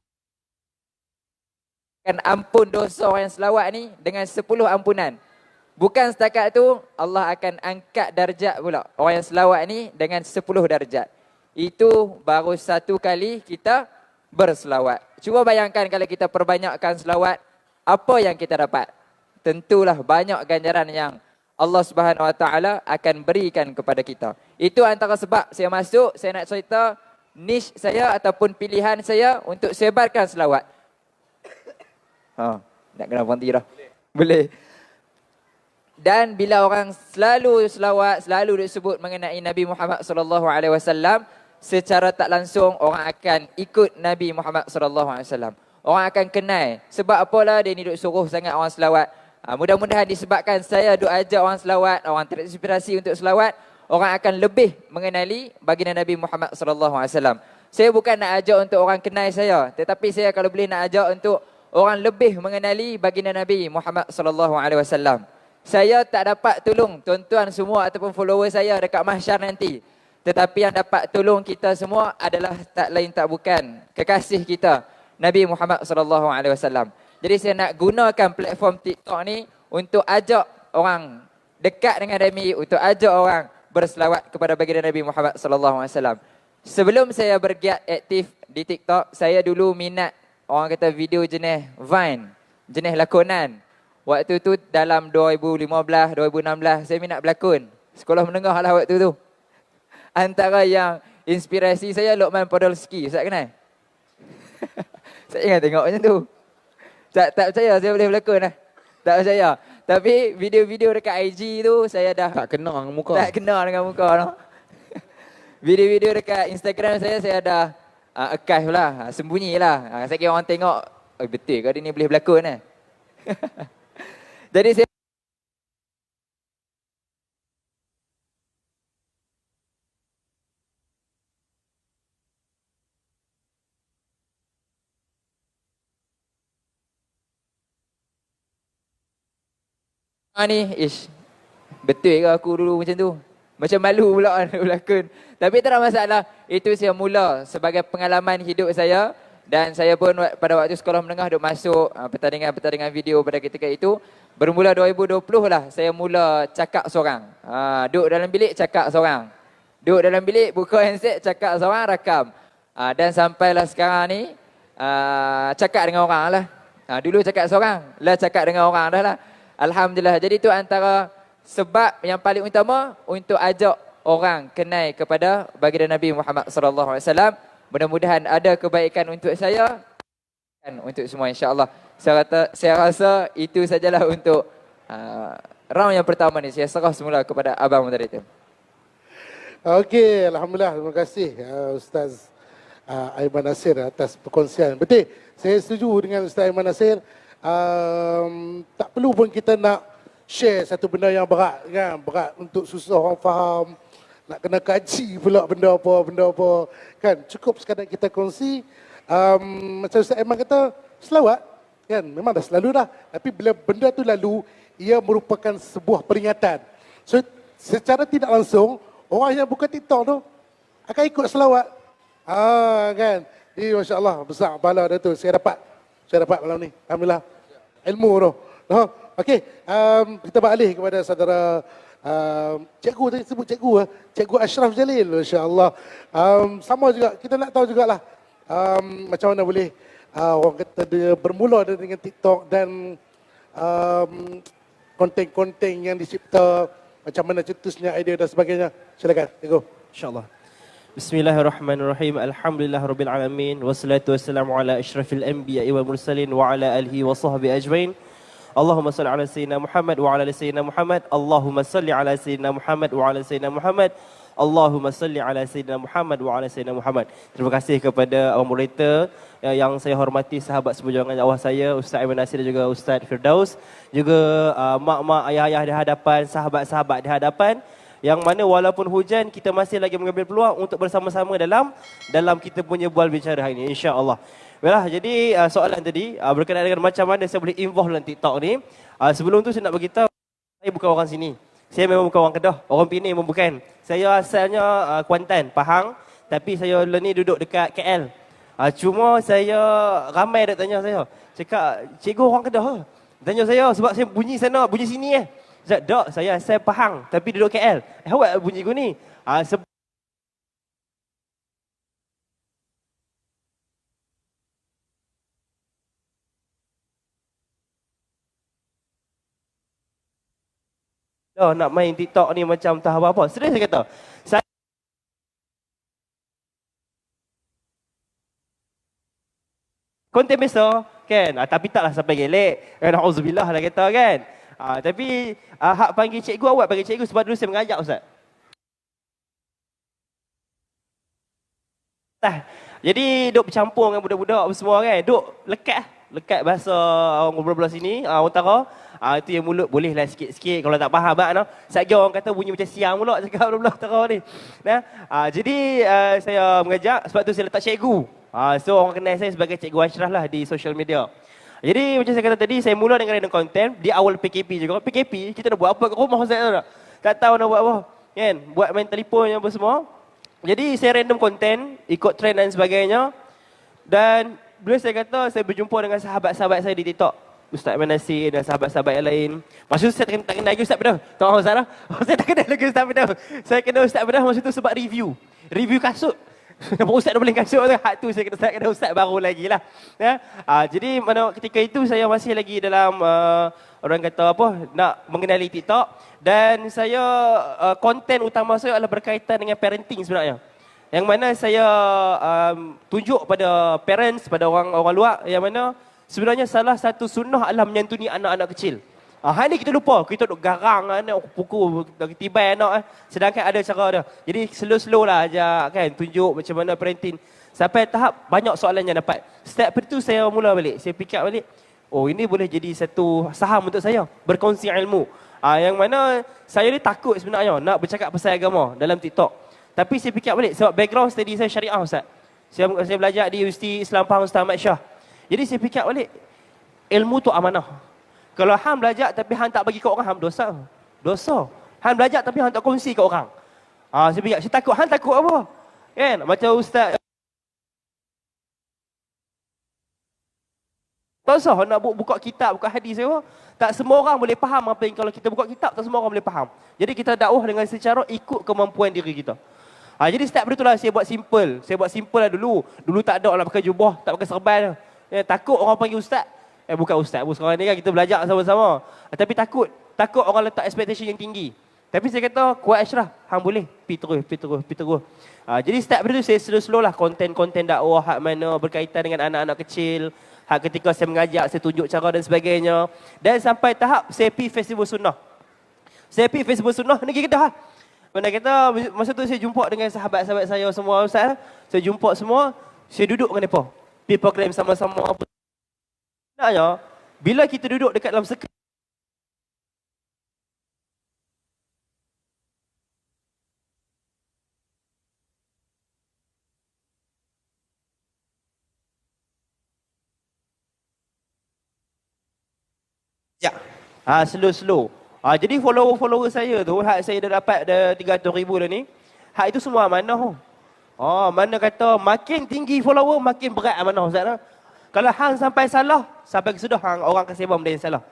ampun dosa orang yang selawat ni dengan 10 ampunan. Bukan setakat tu, Allah akan angkat darjat pula orang yang selawat ni dengan 10 darjat. Itu baru 1 kali kita berselawat. Cuba bayangkan kalau kita perbanyakkan selawat, apa yang kita dapat? Tentulah banyak ganjaran yang Allah Subhanahu Wa Taala akan berikan kepada kita. Itu antara sebab saya masuk, saya nak cerita niche saya ataupun pilihan saya untuk sebarkan selawat. Nak kena berhenti dah. Boleh. Dan bila orang selalu selawat, selalu disebut mengenai Nabi Muhammad sallallahu alaihi wasallam, secara tak langsung orang akan ikut Nabi Muhammad sallallahu alaihi wasallam. Orang akan kenal. Sebab apalah dia ni duk suruh sangat orang selawat. Mudah-mudahan disebabkan saya duk ajak orang selawat, orang terinspirasi untuk selawat, orang akan lebih mengenali baginda Nabi Muhammad sallallahu alaihi wasallam. Saya bukan nak ajak untuk orang kenal saya, tetapi saya kalau boleh nak ajak untuk orang lebih mengenali baginda Nabi Muhammad sallallahu alaihi wasallam. Saya tak dapat tolong tuan-tuan semua ataupun follower saya dekat mahsyar nanti. Tetapi yang dapat tolong kita semua adalah tak lain tak bukan kekasih kita, Nabi Muhammad sallallahu alaihi wasallam. Jadi saya nak gunakan platform TikTok ni untuk ajak orang dekat dengan Nabi, untuk ajak orang berselawat kepada baginda Nabi Muhammad sallallahu alaihi wasallam. Sebelum saya bergiat aktif di TikTok, saya dulu minat orang kata video jenis Vine, jenis lakonan. Waktu tu dalam 2015, 2016 saya minat berlakon. Sekolah menengah lah waktu tu. Antara yang inspirasi saya Lokman Podolski, Ustaz kenal? Saya ingat tengok macam tu. Tak percaya saya boleh berlakon lah. Tak percaya. Tapi video-video dekat IG tu saya dah Tak kenal dengan muka. Tak kenal dengan muka no. Video-video dekat Instagram saya dah archive lah, sembunyi lah. Saya kira orang tengok, oh, betul ke dia ni boleh berlakon eh? Jadi saya ni, betul ke aku dulu macam tu? Macam malu pula berlakon. Tapi tak ada masalah. Itu saya mula sebagai pengalaman hidup saya. Dan saya pun pada waktu sekolah menengah duk masuk pertandingan video pada ketika itu. Bermula 2020 lah saya mula cakap seorang. Duduk dalam bilik cakap seorang. Duduk dalam bilik buka handset cakap seorang, rakam. Dan sampailah sekarang ni cakap dengan orang lah. Dulu cakap seorang, lah cakap dengan orang dah lah. Alhamdulillah. Jadi itu antara sebab yang paling utama untuk ajak orang kenal kepada baginda Nabi Muhammad sallallahu alaihi wasallam. Mudah-mudahan ada kebaikan untuk saya dan untuk semua insya-Allah. Saya rasa itu sajalah untuk round yang pertama ni. Saya serah semula kepada abang moderator. Okey, alhamdulillah, terima kasih Ustaz Aiman Nasir atas perkongsian. Betul, saya setuju dengan Ustaz Aiman Nasir. Tak perlu pun kita nak share satu benda yang berat kan, berat untuk susah orang faham, nak kena kaji pula benda apa kan. Cukup sekadar kita kongsi, macam Ustaz Aiman kata, selawat kan, memang dah selalu dah, tapi bila benda tu lalu, ia merupakan sebuah peringatan. So secara tidak langsung, orang yang buka TikTok tu akan ikut selawat. Kan, jadi Masya Allah, besar pahala dia tu. Saya dapat malam ni, alhamdulillah, ilmu tu. Okey, kita beralih kepada saudara cikgu tadi sebut cikgu, Cikgu Ashraf Jalil, insya-Allah. Sama juga, kita nak tahu jugalah macam mana boleh orang kata dia bermula dengan TikTok dan konten-konten yang dicipta, macam mana cetusnya idea dan sebagainya. Silakan, cikgu. InsyaAllah. Bismillahirrahmanirrahim. Alhamdulillahirabbil alamin wassalatu wassalamu ala asyrafil anbiya'i wal mursalin wa ala alihi wa sahbihi ajmain. Allahumma salli ala sayyidina Muhammad wa ala ali sayyidina Muhammad. Allahumma salli ala sayyidina Muhammad wa ala sayyidina Muhammad. Allahumma salli ala sayyidina Muhammad wa ala sayyidina Muhammad. Terima kasih kepada abang moderator yang saya hormati, sahabat seperjuangan dakwah saya, Ustaz Aiman Nasir dan juga Ustaz Firdaus, juga mak-mak, ayah-ayah di hadapan, sahabat-sahabat di hadapan, yang mana walaupun hujan kita masih lagi mengambil peluang untuk bersama-sama dalam kita punya bual bicara hari ini, insya-Allah. Baiklah, jadi soalan tadi berkenaan dengan macam mana saya boleh involve dalam TikTok ni. Sebelum tu saya nak beritahu, saya bukan orang sini. Saya memang bukan orang Kedah, orang Penang pun bukan. Saya asalnya Kuantan, Pahang, tapi saya ni duduk dekat KL. Cuma saya ramai dah tanya saya, cakap cikgu orang Kedah ke? Tanya saya sebab saya bunyi sana, bunyi sini Cakap, tak, saya asal Pahang tapi duduk KL. Awak bunyi ku ni. Nak main TikTok ni macam tak apa-apa. Serius saya kata. Saya konten biasa kan, tapi taklah sampai gelek. Auzubillah lah kata kan. Tapi hak panggil cikgu, awak panggil cikgu sebab dulu saya mengajar Ustaz. Jadi duk bercampur dengan budak-budak semua kan. Duk lekat bahasa orang belah sini, utara. Itu yang mulut bolehlah sikit-sikit kalau tak faham no. Satgi orang kata bunyi macam siang pula cakap belah utara ni. Jadi saya mengajar sebab tu saya letak cikgu. So orang kenal saya sebagai Cikgu Ashraf lah di social media. Jadi macam saya kata tadi, saya mula dengan random content di awal PKP juga. PKP, kita nak buat apa kat rumah Ustaz tak? Tak tahu nak buat apa. Kan? Buat main telefon apa semua. Jadi saya random content, ikut trend dan sebagainya. Dan bila saya kata, saya berjumpa dengan sahabat-sahabat saya di TikTok. Ustaz Manasir dan sahabat-sahabat yang lain. Masa tu saya tak kenal lagi Ustaz Bedah. Tak mahu Ustaz lah. Saya tak kenal lagi Ustaz Bedah. Saya kenal Ustaz Bedah masa tu sebab review. Review kasut. Nampak Ustaz dah boleh kasut tu. Hak tu saya kena Ustaz baru lagi lah. Jadi ketika itu saya masih lagi dalam orang kata apa, nak mengenali TikTok. Dan saya konten utama saya adalah berkaitan dengan parenting sebenarnya. Yang mana saya tunjuk pada parents, pada orang luar, yang mana sebenarnya salah satu sunnah adalah menyantuni anak-anak kecil. Hari ni kita lupa, kita duk garang anak, pukul, tibai anak. Sedangkan ada cara dia. Jadi slow-slow lah ajak kan, tunjuk macam mana parenting. Sampai tahap banyak soalan yang dapat. Step itu saya mula balik, saya fikir balik. Oh, ini boleh jadi satu saham untuk saya, berkongsi ilmu. Yang mana saya ni takut sebenarnya nak bercakap pasal agama dalam TikTok. Tapi saya fikir balik, sebab background study saya syariah Ustaz. Saya belajar di Universiti Islam Pahang Ustaz Ahmad Shah. Jadi saya fikir balik, ilmu tu amanah. Kalau hang belajar tapi hang tak bagi ke orang, hang dosa. Dosa. Hang belajar tapi hang tak kongsi ke orang. Saya fikir, saya takut. Hang takut apa? Kan? Macam Ustaz. Tak usah nak buka kitab, buka hadis apa. Tak semua orang boleh faham apa yang kalau kita buka kitab, tak semua orang boleh faham. Jadi kita dakwah dengan secara ikut kemampuan diri kita. Jadi step itulah saya buat simple. Saya buat simple lah dulu. Dulu tak ada orang pakai jubah, tak pakai serban. Takut orang panggil Ustaz. Bukan Ustaz pun sekarang ni kan kita belajar sama-sama. Tapi takut orang letak expectation yang tinggi. Tapi saya kata, kuat Ashraf, hang boleh. Pergi terus. Jadi step itu saya slow-slow lah konten-konten dakwah hak mana berkaitan dengan anak-anak kecil. Hak ketika saya mengajak, saya tunjuk cara dan sebagainya. Dan sampai tahap saya pergi festival sunnah. Saya pergi festival sunnah negeri Kedah. Mana kata, masa tu saya jumpa dengan sahabat-sahabat saya semua Ustaz. Saya jumpa semua, saya duduk dengan mereka. Pergi program sama-sama apa. Sebenarnya, bila kita duduk dekat dalam sekeliling, slow-slow. Jadi follower saya tu, hak saya dah dapat dah 300,000 dah ni. Hak itu semua amanah. Mana kata makin tinggi follower, makin berat amanah Ustaz lah. Kalau hang sampai salah, sampai kesudah hang orang akan sebab benda yang salah.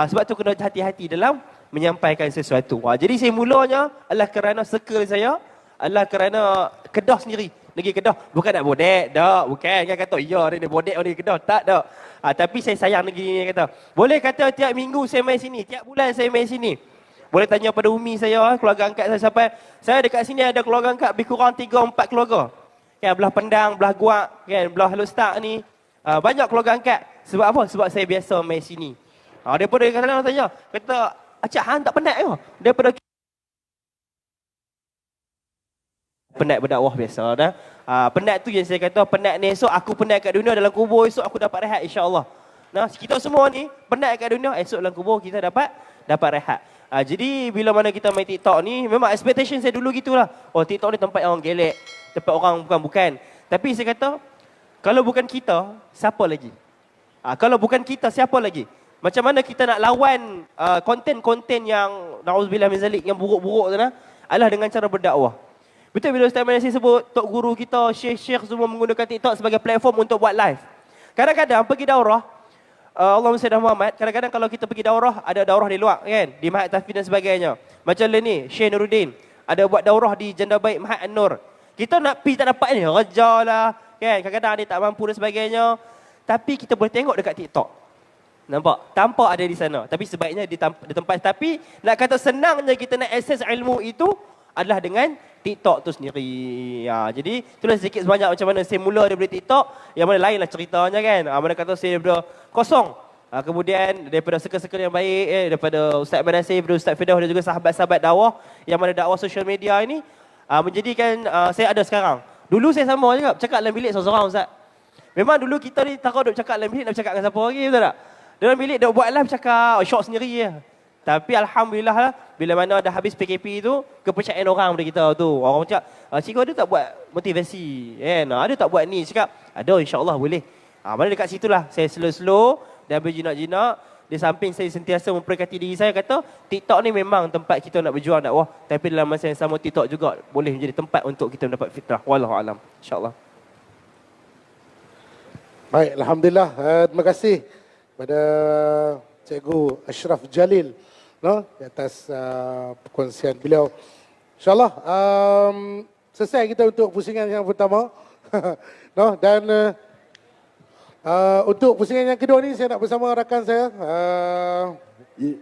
Sebab tu kena hati-hati dalam menyampaikan sesuatu. Jadi saya mulanya adalah kerana circle saya, adalah kerana Kedah sendiri. Negeri Kedah. Bukan nak bodek, tak. Bukan. Kan kata, ya dia bodek orang Kedah. Tak, tak. Tapi saya sayang negeri ni kata. Boleh kata tiap minggu saya main sini, tiap bulan saya main sini. Boleh tanya pada umi saya, keluarga angkat saya sampai. Saya dekat sini ada keluarga angkat lebih kurang 3-4 keluarga. Kan, belah Pendang, belah Guak, kan, belah Lustak ni. Banyak keluarga angkat. Sebab apa? Sebab saya biasa main sini. Daripada kadang-kadang tanya, kata, acak hang tak penat ke? Daripada penat berdakwah biasa dah. Penat tu yang saya kata, penat ni esok aku penat kat dunia dalam kubur, esok aku dapat rehat insya-Allah. Nah, kita semua ni penat kat dunia, esok dalam kubur kita dapat rehat. Jadi bila mana kita main TikTok ni, memang expectation saya dulu gitulah. Oh, TikTok ni tempat orang gelek, tempat orang bukan-bukan. Tapi saya kata, kalau bukan kita, siapa lagi? Kalau bukan kita, siapa lagi? Macam mana kita nak lawan konten-konten yang na'udzubillah min zalik, yang buruk-buruk tu nah, adalah dengan cara berdakwah. Betul bila Ustaz Manasih sebut tok guru kita, syekh-syekh semua menggunakan TikTok sebagai platform untuk buat live. Kadang-kadang pergi daurah, Allahumma salli ala Muhammad, kadang-kadang kalau kita pergi daurah, ada daurah di luar kan, di Mahat Tahfiz dan sebagainya. Macam ni, Syekh Nuruddin ada buat daurah di Janda Baik Mahat An-Nur. Kita nak pergi tak dapat ni, rejalah kan, kadang-kadang dia tak mampu dan sebagainya. Tapi kita boleh tengok dekat TikTok. Nampak? Tanpa ada di sana. Tapi sebaiknya di tempat. Tapi nak kata senangnya kita nak akses ilmu itu adalah dengan TikTok tu sendiri. Jadi itulah sedikit sebanyak macam mana saya mula daripada TikTok. Yang mana lainlah ceritanya kan. Mana kata saya daripada kosong. Kemudian daripada circle-circle yang baik, daripada Ustaz Manasih, daripada Ustaz Firdaus dan juga sahabat-sahabat dakwah. Yang mana dakwah sosial media ini menjadikan saya ada sekarang. Dulu saya sama juga, cakap dalam bilik seorang-seorang Ustaz. Memang dulu kita ni takut duk cakap dalam bilik, nak bercakap dengan siapa lagi, betul tak? Dalam bilik duk buat live cakap, short sendiri je. Tapi Alhamdulillah lah, bila mana dah habis PKP tu, kepercayaan orang pada kita tu. Orang cakap, cikgu ada tak buat motivasi? Ada tak buat ni? Cakap, ada insyaAllah boleh. Mana dekat situlah, saya slow-slow dan berjinak-jinak. Di samping saya sentiasa memperkati diri saya, kata TikTok ni memang tempat kita nak berjuang dakwah. Tapi dalam masa yang sama TikTok juga boleh menjadi tempat untuk kita mendapat fitrah. Wallahualam. InsyaAllah. Baik, Alhamdulillah. Terima kasih kepada Cikgu Ashraf Jalil di atas perkongsian beliau. InsyaAllah selesai kita untuk pusingan yang pertama. Dan untuk pusingan yang kedua ni saya nak bersama rakan saya,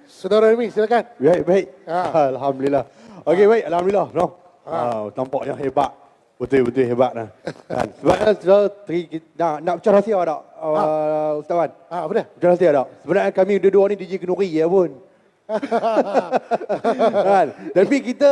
Saudara Remy, silakan. Baik. Alhamdulillah. Okey, baik. Alhamdulillah. Tampaknya hebat. Betul-betul hebat lah. Sebab nak pecah rahsia tak, Ustaz Wan? Apa dia? Pecah rahsia tak? Sebenarnya kami dua-dua ni DJ Kenuri ya pun. Kan? Tapi kita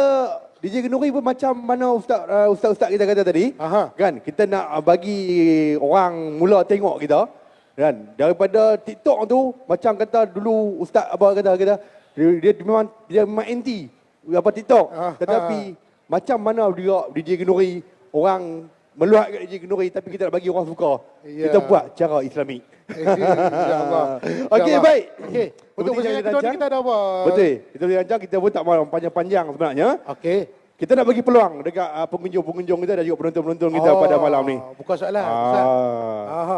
DJ Kenuri pun macam mana Ustaz kita kata tadi. Kan? Kita nak bagi orang mula tengok kita. Kan? Daripada TikTok tu, macam kata dulu Ustaz apa kata dia memang anti apa TikTok. Tetapi macam mana dia DJ Kenuri, orang meluat kat DJ Kenuri, tapi kita nak bagi orang suka. Kita buat cara Islamik. InsyaAllah. Okey, baik. Okey. Untuk pusingan kedua ni kita ada apa? Betul. Kita boleh rancang, kita pun tak mahu panjang-panjang sebenarnya. Okey. Kita nak bagi peluang dekat pengunjung-pengunjung kita dan juga penonton-penonton kita pada malam ni. Buka soalan, Ustaz.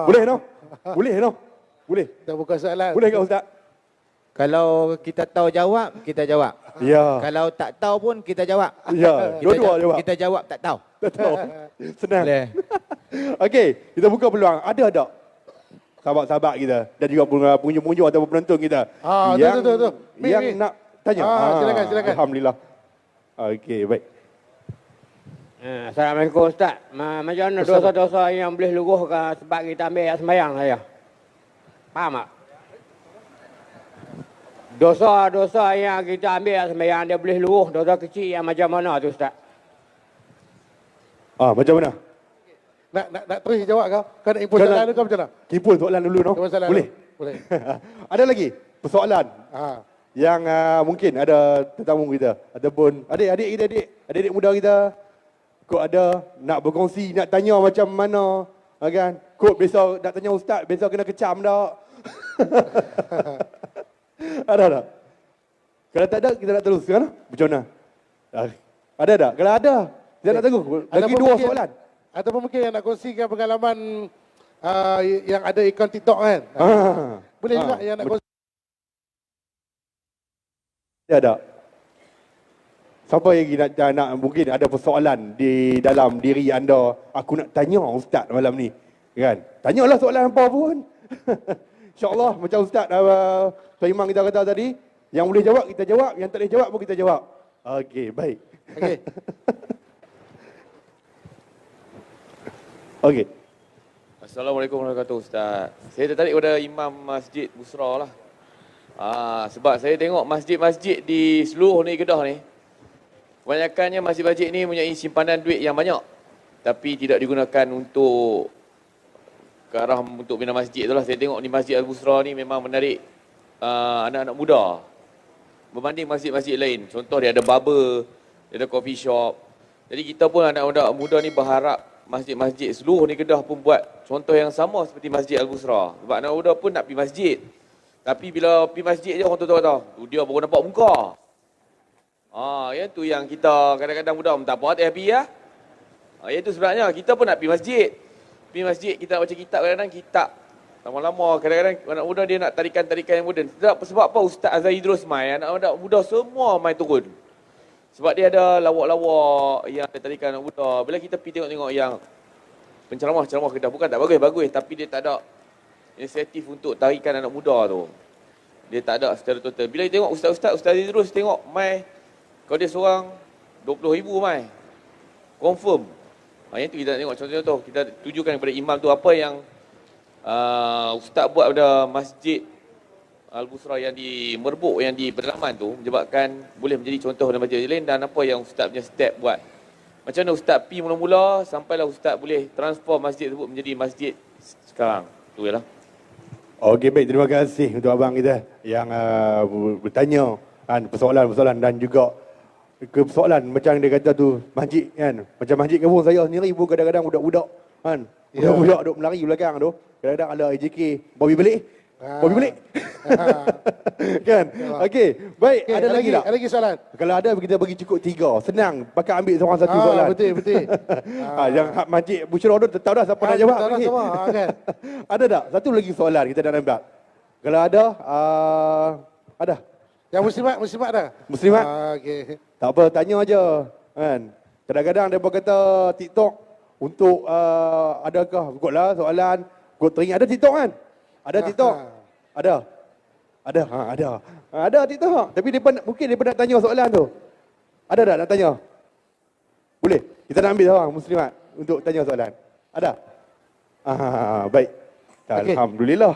Boleh, no? Boleh, no? Boleh. Kita buka soalan. Boleh tak, Ustaz? Kalau kita tahu jawab, kita jawab. Ya. Kalau tak tahu pun kita jawab. Ya, dua-dua jawab. Kita jawab tak tahu. Tak tahu. Senang. Boleh. Okey, kita buka peluang. Ada tak sahabat-sahabat kita dan juga pengunjung-pengunjung atau penonton kita betul. Yang nak tanya? Silakan. Alhamdulillah. Okey, baik. Assalamualaikum Ustaz. Macam mana dosa-dosa yang boleh luruhkan sebab kita ambil sembahyang saya? Faham tak? Dosa-dosa yang kita ambil sembahyang dia boleh luruh, dosa kecil yang macam mana tu Ustaz? Macam mana? Nak terus jawab kau? Kau nak import soalan dulu kau macam mana? Import soalan dulu, no? Boleh? Boleh. Ada lagi persoalan yang mungkin ada tetamu kita ataupun adik-adik kita, adik-adik muda kita, kod ada nak berkongsi, nak tanya macam mana, kan? Kod besok nak tanya Ustaz, besok kena kecam tak? Ada tak? Kalau tak ada, kita nak teruskan. Macam mana? Ada tak? Kalau ada, kita nak tunggu. Lagi dua soalan. Ataupun mungkin yang nak kongsikan pengalaman yang ada ikon TikTok kan? Boleh juga yang nak kongsi. Ada. Siapa lagi nak mungkin ada persoalan di dalam diri anda, aku nak tanya Ustaz malam ni. Kan? Tanyalah soalan apa pun. InsyaAllah macam Ustaz Tuan Imam kita kata tadi, yang boleh jawab kita jawab, yang tak boleh jawab pun kita jawab. Okey, baik. Okey. Okey. Assalamualaikum warahmatullahi wabarakatuh Ustaz. Saya tertarik pada Imam Masjid Busra lah. Sebab saya tengok masjid-masjid di seluruh negeri Kedah ni, kebanyakannya masjid-masjid ni mempunyai simpanan duit yang banyak, tapi tidak digunakan untuk ke arah untuk bina masjid itulah. Saya tengok ni Masjid Al-Busra ni memang menarik anak-anak muda berbanding masjid-masjid lain. Contoh dia ada barber, dia ada coffee shop. Jadi kita pun anak-anak muda ni berharap masjid-masjid seluruh ni Kedah pun buat contoh yang sama seperti Masjid Al-Busra. Sebab anak muda pun nak pergi masjid. Tapi bila pergi masjid je orang tu tahu dia baru nampak muka. Yang tu yang kita kadang-kadang muda tak apa, tak happy ya. Yang tu sebenarnya kita pun nak pergi masjid. Pergi masjid kita nak baca kitab, kadang-kadang kitab lama-lama, kadang-kadang anak muda dia nak tarikan-tarikan yang moden. Sebab apa Ustaz Azhar Idrus mai, anak muda semua mai turun. Sebab dia ada lawak-lawak yang ada tarikan anak muda. Bila kita pergi tengok-tengok yang penceramah-ceramah Kedah, bukan tak bagus, tapi dia tak ada inisiatif untuk tarikan anak muda tu. Dia tak ada secara total. Bila kita tengok Ustaz Idrus tengok mai, kalau dia seorang 20,000 mai. Confirm. Yang tu kita tengok contoh-contoh. Kita tujukan kepada imam tu apa yang Ustaz buat pada Masjid Al-Busra yang di Merbuk, yang di pedalaman tu, menyebabkan boleh menjadi contoh dalam masjid lain, dan apa yang Ustaz punya step buat. Macam mana Ustaz pi mula-mula sampailah Ustaz boleh transform masjid tersebut menjadi masjid sekarang. Tu ialah. Okey, baik, terima kasih untuk abang kita yang bertanya kan persoalan-persoalan dan juga ke persoalan macam dia kata tu masjid kan. Macam masjid kampung saya sendiri pun kadang-kadang budak-budak kan. Budak-budak duk melari belakang tu. Kadang-kadang ada AJK Bobby balik. Bobby balik. Kan? Okey, baik, Okay, ada lagi tak? Ada lagi soalan? Kalau ada kita bagi cukup 3. Senang, pakai ambil seorang satu soalan. Betul. Yang masjid Bushra tu tahu dah siapa nak jawab tahu dah lagi. semua, kan? Ada tak? Satu lagi soalan kita nak nampak. Kalau ada, ada. Yang muslimat dah? Muslimat? Okey. Tak apa, tanya aja kan. Kadang-kadang dia kata TikTok untuk adakah ikutlah soalan kod teringat ada TikTok kan? Ada TikTok? Ada. Ada TikTok. Tapi mungkin dia nak tanya soalan tu. Ada tak nak tanya? Boleh. Kita nak ambil seorang muslimat untuk tanya soalan. Ada? Baik. Okay. Alhamdulillah.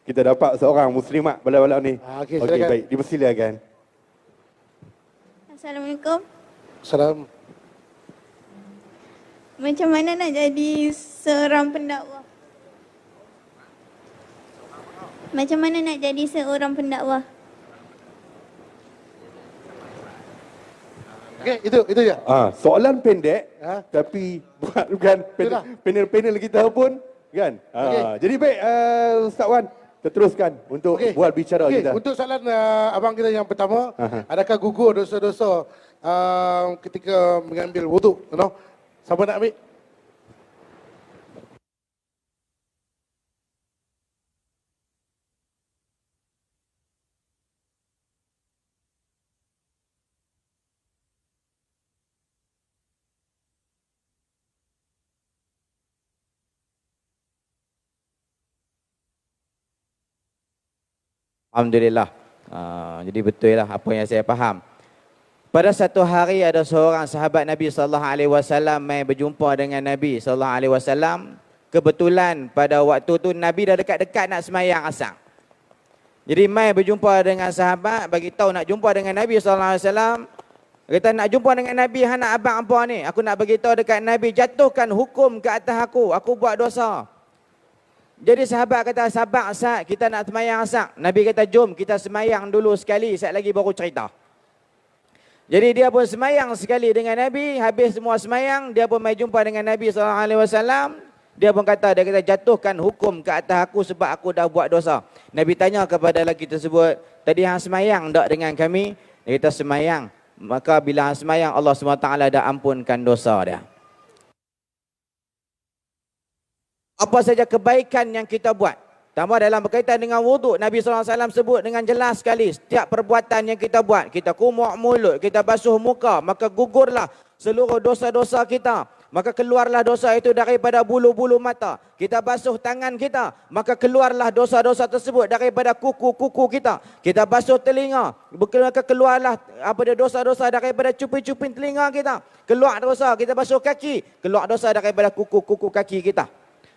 Kita dapat seorang muslimat bala-bala ni. Okey, Okey, silakan. baik. Dipersilakan. Assalamualaikum. Salam. Macam mana nak jadi seorang pendakwah? Macam mana nak jadi seorang pendakwah? Okey, itu je. Soalan pendek tapi bukan panel kita pun kan. Jadi baik Ustaz Wan, kita teruskan untuk buat bicara kita. Untuk soalan abang kita yang pertama, adakah gugur dosa-dosa ketika mengambil wuduk? Siapa nak ambil? Alhamdulillah. Jadi betul lah apa yang saya faham. Pada satu hari ada seorang sahabat Nabi sallallahu alaihi wasallam mai berjumpa dengan Nabi sallallahu alaihi wasallam. Kebetulan pada waktu tu Nabi dah dekat-dekat nak sembahyang asar. Jadi mai berjumpa dengan sahabat, bagi tahu nak jumpa dengan Nabi sallallahu alaihi wasallam. Kata nak jumpa dengan Nabi, anak abang apa ni? Aku nak bagi tahu dekat Nabi, jatuhkan hukum ke atas aku buat dosa. Jadi sahabat kata, sabar Sat, kita nak semayang Sat. Nabi kata, jom kita semayang dulu sekali, Sat lagi baru cerita. Jadi dia pun semayang sekali dengan Nabi, habis semua semayang, dia pun mai jumpa dengan Nabi SAW. Dia pun kata, jatuhkan hukum ke atas aku sebab aku dah buat dosa. Nabi tanya kepada lelaki tersebut, tadi hang semayang tak dengan kami? Dia kata, semayang. Maka bila hang semayang, Allah SWT dah ampunkan dosa dia. Apa saja kebaikan yang kita buat. Tambah dalam berkaitan dengan wuduk, Nabi SAW sebut dengan jelas sekali. Setiap perbuatan yang kita buat, kita kumuk mulut, kita basuh muka, maka gugurlah seluruh dosa-dosa kita. Maka keluarlah dosa itu daripada bulu-bulu mata. Kita basuh tangan kita, maka keluarlah dosa-dosa tersebut daripada kuku-kuku kita. Kita basuh telinga, maka keluarlah dosa-dosa daripada cuping-cuping telinga kita. Keluar dosa, kita basuh kaki, keluar dosa daripada kuku-kuku kaki kita.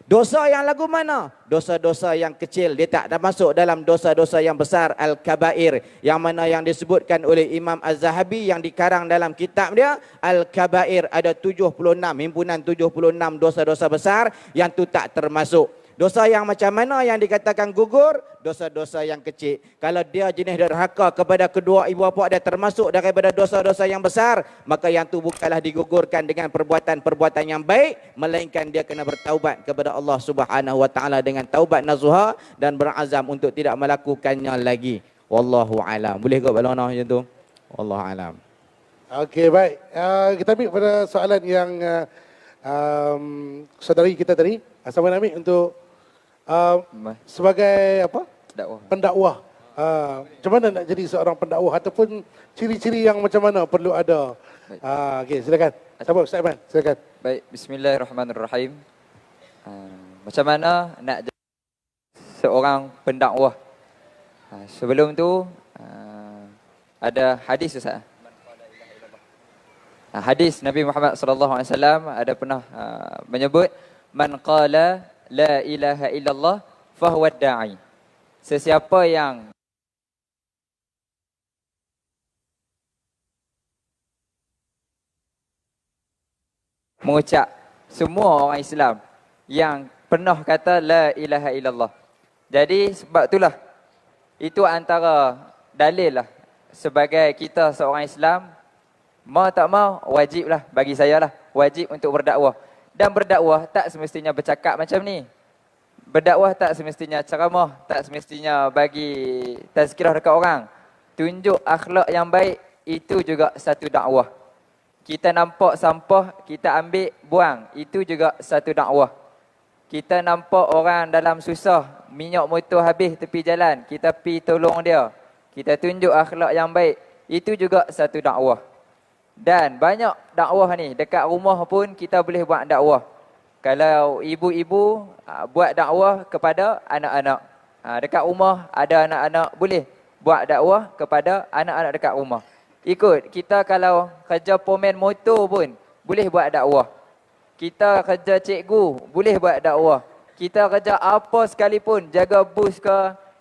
Dosa yang lagu mana? Dosa-dosa yang kecil. Dia tak ada masuk dalam dosa-dosa yang besar. Al-Kabair. Yang mana yang disebutkan oleh Imam Az-Zahabi yang dikarang dalam kitab dia. Al-Kabair ada 76. Himpunan 76 dosa-dosa besar yang tu tak termasuk. Dosa yang macam mana yang dikatakan gugur? Dosa-dosa yang kecil. Kalau dia jenis derhaka kepada kedua ibu bapa dia termasuk daripada dosa-dosa yang besar, maka yang tu bukanlah digugurkan dengan perbuatan-perbuatan yang baik, melainkan dia kena bertaubat kepada Allah Subhanahu wa taala dengan taubat nasuha dan berazam untuk tidak melakukannya lagi. Wallahu alam. Boleh ke balona macam tu? Wallahu alam. Okey, baik. Kita ambil pada soalan yang saudari kita tadi. Sama ambil untuk sebagai apa? Dakwah. Pendakwah. Macam mana nak jadi seorang pendakwah ataupun ciri-ciri yang macam mana perlu ada? Okey, silakan. Siapa Ustaz Iman? Silakan. Baik, bismillahirrahmanirrahim. Macam mana nak jadi seorang pendakwah? Sebelum tu ada hadis Ustaz. Hadis Nabi Muhammad sallallahu alaihi wasallam ada pernah menyebut man qala la ilaha illallah fahuwa da'i. Sesiapa yang mengucap, semua orang Islam yang pernah kata la ilaha illallah. Jadi sebab itulah itu antara dalil lah sebagai kita seorang Islam, mau tak mau wajiblah bagi saya lah, wajib untuk berdakwah. Dan berdakwah tak semestinya bercakap macam ni. Berdakwah tak semestinya ceramah, tak semestinya bagi tazkirah dekat orang. Tunjuk akhlak yang baik, itu juga satu dakwah. Kita nampak sampah, kita ambil, buang, itu juga satu dakwah. Kita nampak orang dalam susah, minyak motor habis tepi jalan, kita pergi tolong dia. Kita tunjuk akhlak yang baik, itu juga satu dakwah. Dan banyak dakwah ni, dekat rumah pun kita boleh buat dakwah. Kalau ibu-ibu buat dakwah kepada anak-anak. Dekat rumah ada anak-anak, boleh buat dakwah kepada anak-anak dekat rumah. Ikut, kita kalau kerja pomen motor pun, boleh buat dakwah. Kita kerja cikgu, boleh buat dakwah. Kita kerja apa sekalipun, jaga bus ke,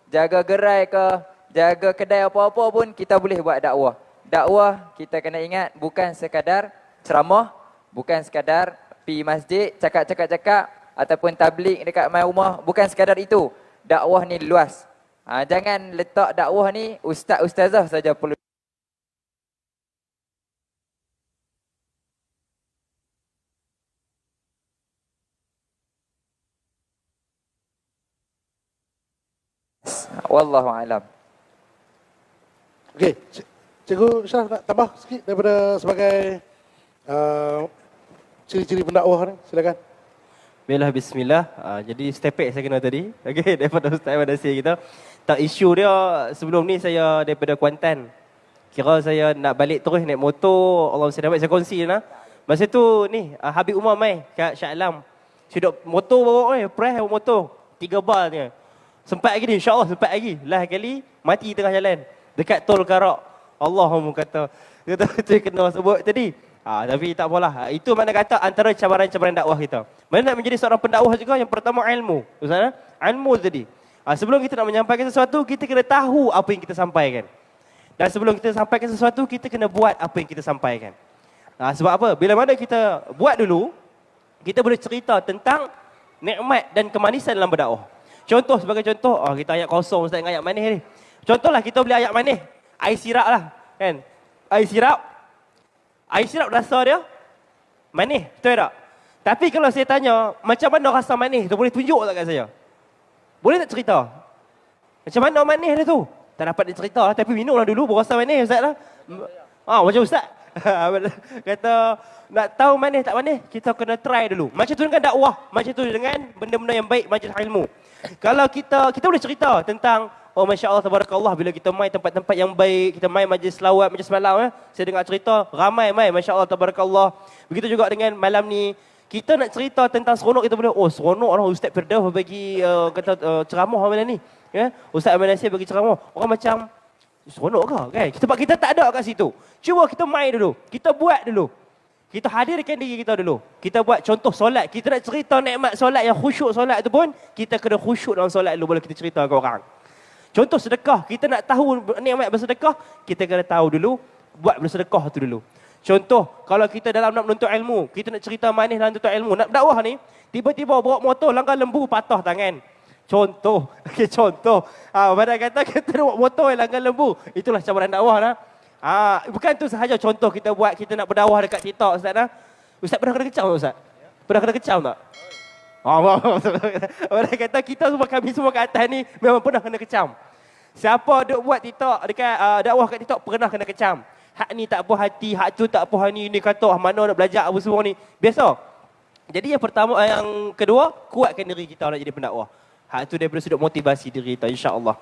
jaga gerai ke, jaga kedai apa-apa pun, kita boleh buat dakwah. Dakwah kita kena ingat bukan sekadar ceramah, bukan sekadar pergi masjid, cakap-cakap ataupun tabligh dekat my rumah, bukan sekadar itu. Dakwah ni luas. Jangan letak dakwah ni ustaz-ustazah saja perlu. Wallahu alam. Okey, Cikgu Syaraf nak tambah sikit daripada sebagai ciri-ciri pendakwah ni, silakan. Baiklah, bismillah. Jadi stepek saya kena tadi. Okey, daripada Ustaz Iman Nasir kita. Tak, isu dia sebelum ni saya daripada Kuantan. Kira saya nak balik terus naik motor, Allah mesti dapat saya kongsi lah. Masa tu ni Habib Umar mai kat Shah Alam. Saya duduk motor bawa press motor 3 bar ni. Sempat lagi ni, insya-Allah sempat lagi. Last kali mati tengah jalan dekat tol Karak. Allahumma kata kena sebut tadi. Tapi tak apalah. Itu mana kata antara cabaran-cabaran dakwah kita. Mana nak menjadi seorang pendakwah juga, yang pertama ilmu. Ustaz, ilmu tadi. Sebelum kita nak menyampaikan sesuatu, kita kena tahu apa yang kita sampaikan. Dan sebelum kita sampaikan sesuatu, kita kena buat apa yang kita sampaikan. Sebab apa? Bila mana kita buat dulu, kita boleh cerita tentang nikmat dan kemanisan dalam berdakwah. Contoh, sebagai contoh, kita ayat kosong Ustaz dengan ayat manis ni. Contohlah kita beli ayat manis, air sirap lah, kan? Air sirap rasa dia manis, betul tak? Tapi kalau saya tanya, macam mana rasa manis tu, boleh tunjuk tak kat saya? Boleh tak cerita? Macam mana manis dia tu? Tak dapat dia cerita lah, tapi minumlah dulu, berasa manis Ustaz lah. Macam Ustaz kata, nak tahu manis tak manis, kita kena try dulu. Macam tu dengan dakwah, macam tu dengan benda-benda yang baik, macam ilmu. Kalau kita boleh cerita tentang, Masya Allah, tabarakallah, bila kita main tempat-tempat yang baik, kita main majlis selawat, majlis malam, saya dengar cerita, ramai main, Masya Allah, tabarakallah. Begitu juga dengan malam ni, kita nak cerita tentang seronok, kita boleh, seronok lah Ustaz Firdaus bagi ceramah malam ni. Ustaz Iman Nasir bagi ceramah. Orang macam, seronok ke? Kan? Sebab kita tak ada kat situ. Cuba kita main dulu, kita buat dulu. Kita hadirkan diri kita dulu. Kita buat contoh solat. Kita nak cerita nikmat solat, yang khusyuk solat tu pun, kita kena khusyuk dalam solat dulu, boleh kita cerita ke orang. Contoh sedekah, kita nak tahu nikmat bersedekah, kita kena tahu dulu, buat bersedekah tu dulu. Contoh, kalau kita dalam nak menuntut ilmu, kita nak cerita manis dalam menuntut ilmu, nak dakwah ni, tiba-tiba bawa motor, langgar lembu, patah tangan. Contoh, okay, contoh. Pada kata kita bawa motor, langgar lembu. Itulah cabaran dakwah lah. Bukan tu sahaja contoh kita buat, kita nak berdakwah dekat TikTok, Ustaz lah. Ustaz pernah kena kecam tak, Ustaz? Pernah kena kecam tak? Orang kata kita semua, kami semua kat atas ni memang pernah kena kecam. Siapa duk buat TikTok dekat dakwah kat TikTok pernah kena kecam. Hak ni tak puas hati, hak tu tak puas ni kata mana nak belajar apa semua ni. Biasa. Jadi yang pertama, yang kedua, kuatkan diri kita nak jadi pendakwah. Hak tu daripada sudut motivasi diri kita, insya-Allah.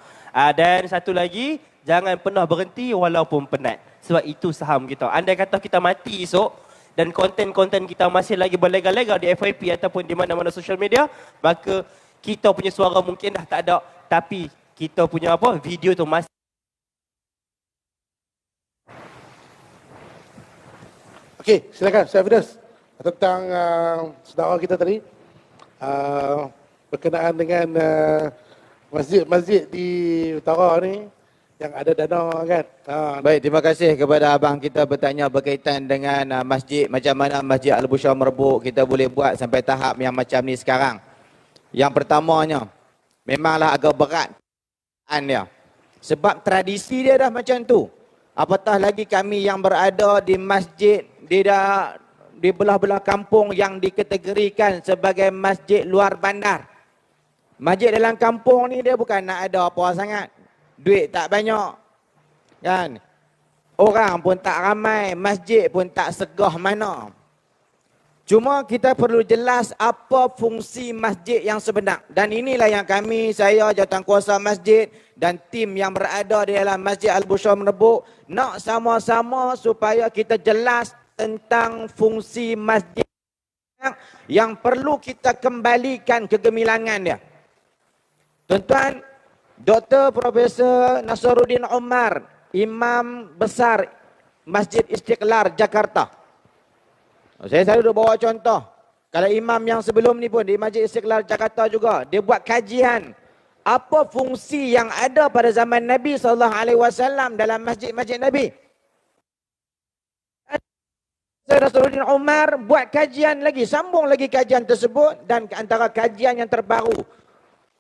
Dan satu lagi, jangan pernah berhenti walaupun penat. Sebab itu saham kita. Andai kata kita mati esok dan konten-konten kita masih lagi berlega-lega di FYP ataupun di mana-mana social media, maka kita punya suara mungkin dah tak ada, tapi kita punya video tu masih. Okey, silakan Ustaz Firdaus tentang saudara kita tadi berkenaan dengan masjid-masjid di utara ni yang ada danau kan. Baik, terima kasih kepada abang kita bertanya berkaitan dengan masjid, macam mana Masjid Al-Busra Merbuk kita boleh buat sampai tahap yang macam ni sekarang. Yang pertamanya, memanglah agak berat dia. Sebab tradisi dia dah macam tu. Apatah lagi kami yang berada di masjid di belah-belah kampung yang dikategorikan sebagai masjid luar bandar. Masjid dalam kampung ni dia bukan nak ada apa sangat. Duit tak banyak. Kan? Orang pun tak ramai, masjid pun tak segah mana. Cuma kita perlu jelas apa fungsi masjid yang sebenar. Dan inilah yang kami, saya, jawatankuasa masjid dan tim yang berada di dalam Masjid Al-Busra Merbuk nak sama-sama supaya kita jelas tentang fungsi masjid yang perlu kita kembalikan kegemilangan dia. Tuan-tuan, Dr. Profesor Nasaruddin Umar, Imam Besar Masjid Istiqlal Jakarta. Saya selalu bawa contoh. Kalau imam yang sebelum ni pun di Masjid Istiqlal Jakarta juga, dia buat kajian apa fungsi yang ada pada zaman Nabi SAW dalam masjid-masjid Nabi. Nasaruddin Umar buat kajian lagi, sambung lagi kajian tersebut, dan antara kajian yang terbaru,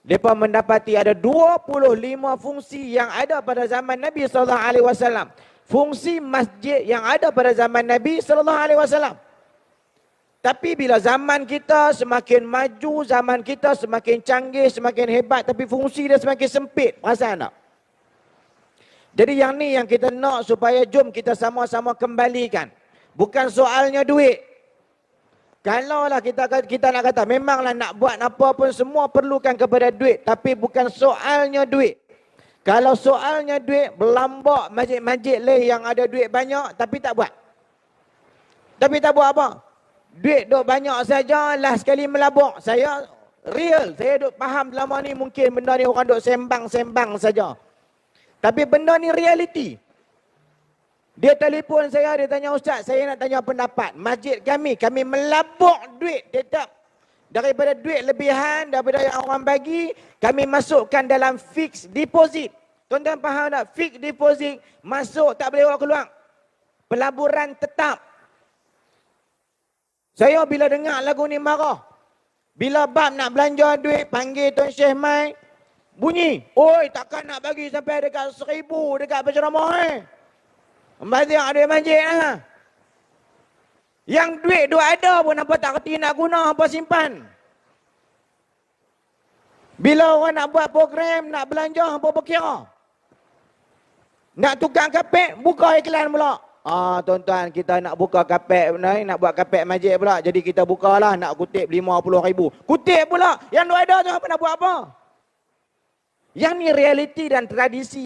mereka mendapati ada 25 fungsi yang ada pada zaman Nabi SAW. Fungsi masjid yang ada pada zaman Nabi SAW. Tapi bila zaman kita semakin maju, zaman kita semakin canggih, semakin hebat, tapi fungsi dia semakin sempit. Perasan tak? Jadi yang ni yang kita nak supaya jom kita sama-sama kembalikan. Bukan soalnya duit. Kalaulah kita nak kata memanglah nak buat apa pun semua perlukan kepada duit, tapi bukan soalnya duit. Kalau soalnya duit, berlambak masjid-masjid yang ada duit banyak tapi tak buat. Tapi tak buat apa? Duit duk banyak saja, lah sekali melabuk. Saya real, saya duk faham lama ni mungkin benda ni orang duk sembang-sembang saja. Tapi benda ni realiti. Dia telefon saya, dia tanya, Ustaz, saya nak tanya pendapat. Masjid kami melabuk duit tetap. Daripada duit lebihan, daripada yang orang bagi, kami masukkan dalam fixed deposit. Tuan-tuan faham tak? Fixed deposit, masuk tak boleh keluar. Pelaburan tetap. Saya bila dengar lagu ni marah. Bila bab nak belanja duit, panggil Tuan Syekh Mai, bunyi. Oi, takkan nak bagi sampai dekat 1,000 dekat penceramah Masjid ada masjid lah. Yang duit duk ada pun apa tak kerti nak guna, apa simpan. Bila orang nak buat program, nak belanja, apa berkira. Nak tukang kapek, buka iklan pula. Tuan-tuan, kita nak buka kapek, nak buat kapek masjid pula. Jadi kita bukalah, nak kutip 50,000. Kutip pula, yang duk ada tu apa nak buat apa? Yang ni realiti dan tradisi.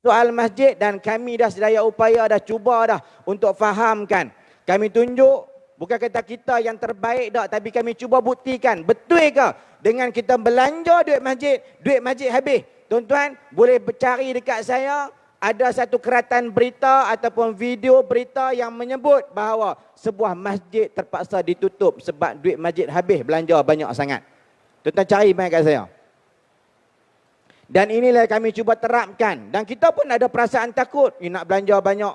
Soal masjid, dan kami dah sedaya upaya, dah cuba dah untuk fahamkan. Kami tunjuk, bukan kata kita yang terbaik dah, tapi kami cuba buktikan. Betul ke dengan kita belanja duit masjid habis? Tuan-tuan, boleh cari dekat saya, ada satu keratan berita ataupun video berita yang menyebut bahawa sebuah masjid terpaksa ditutup sebab duit masjid habis, belanja banyak sangat. Tuan-tuan cari mai kat saya. Dan inilah kami cuba terapkan. Dan kita pun ada perasaan takut. Nak belanja banyak.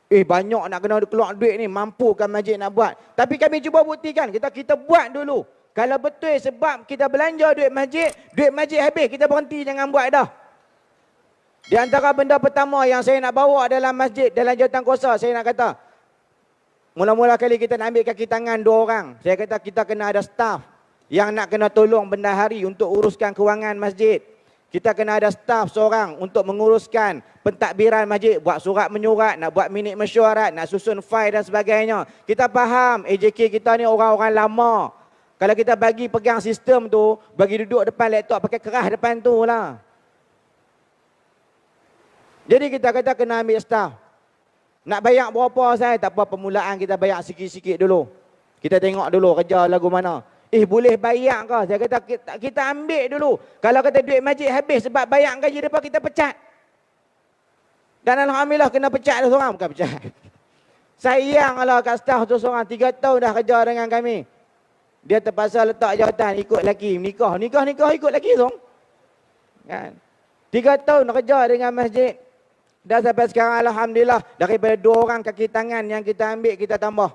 Banyak nak kena keluar duit ni. Mampukah masjid nak buat? Tapi kami cuba buktikan. Kita buat dulu. Kalau betul sebab kita belanja duit masjid habis. Kita berhenti, jangan buat dah. Di antara benda pertama yang saya nak bawa dalam masjid, dalam jawatan kuasa, saya nak kata. Mula-mula kali kita nak ambil kaki tangan 2 orang. Saya kata kita kena ada staff yang nak kena tolong bendahari untuk uruskan kewangan masjid. Kita kena ada staff seorang untuk menguruskan pentadbiran masjid, buat surat menyurat, nak buat minit mesyuarat, nak susun fail dan sebagainya. Kita faham AJK kita ni orang-orang lama. Kalau kita bagi pegang sistem tu, bagi duduk depan laptop pakai kerah depan tu lah. Jadi kita kata kena ambil staff. Nak bayar berapa saya? Tak apa, permulaan kita bayar sikit-sikit dulu. Kita tengok dulu kerja lagu mana. Boleh bayar ke? Saya kata kita ambil dulu. Kalau kata duit masjid habis sebab bayar gaji depan, kita pecat. Dan alhamdulillah kena pecat tu seorang. Bukan pecat. Sayang lah kat staff tu seorang. 3 tahun dah kerja dengan kami. Dia terpaksa letak jawatan ikut lelaki. Nikah ikut lelaki tu. Kan? 3 tahun kerja dengan masjid. Dan sampai sekarang alhamdulillah daripada 2 orang kaki tangan yang kita ambil, kita tambah.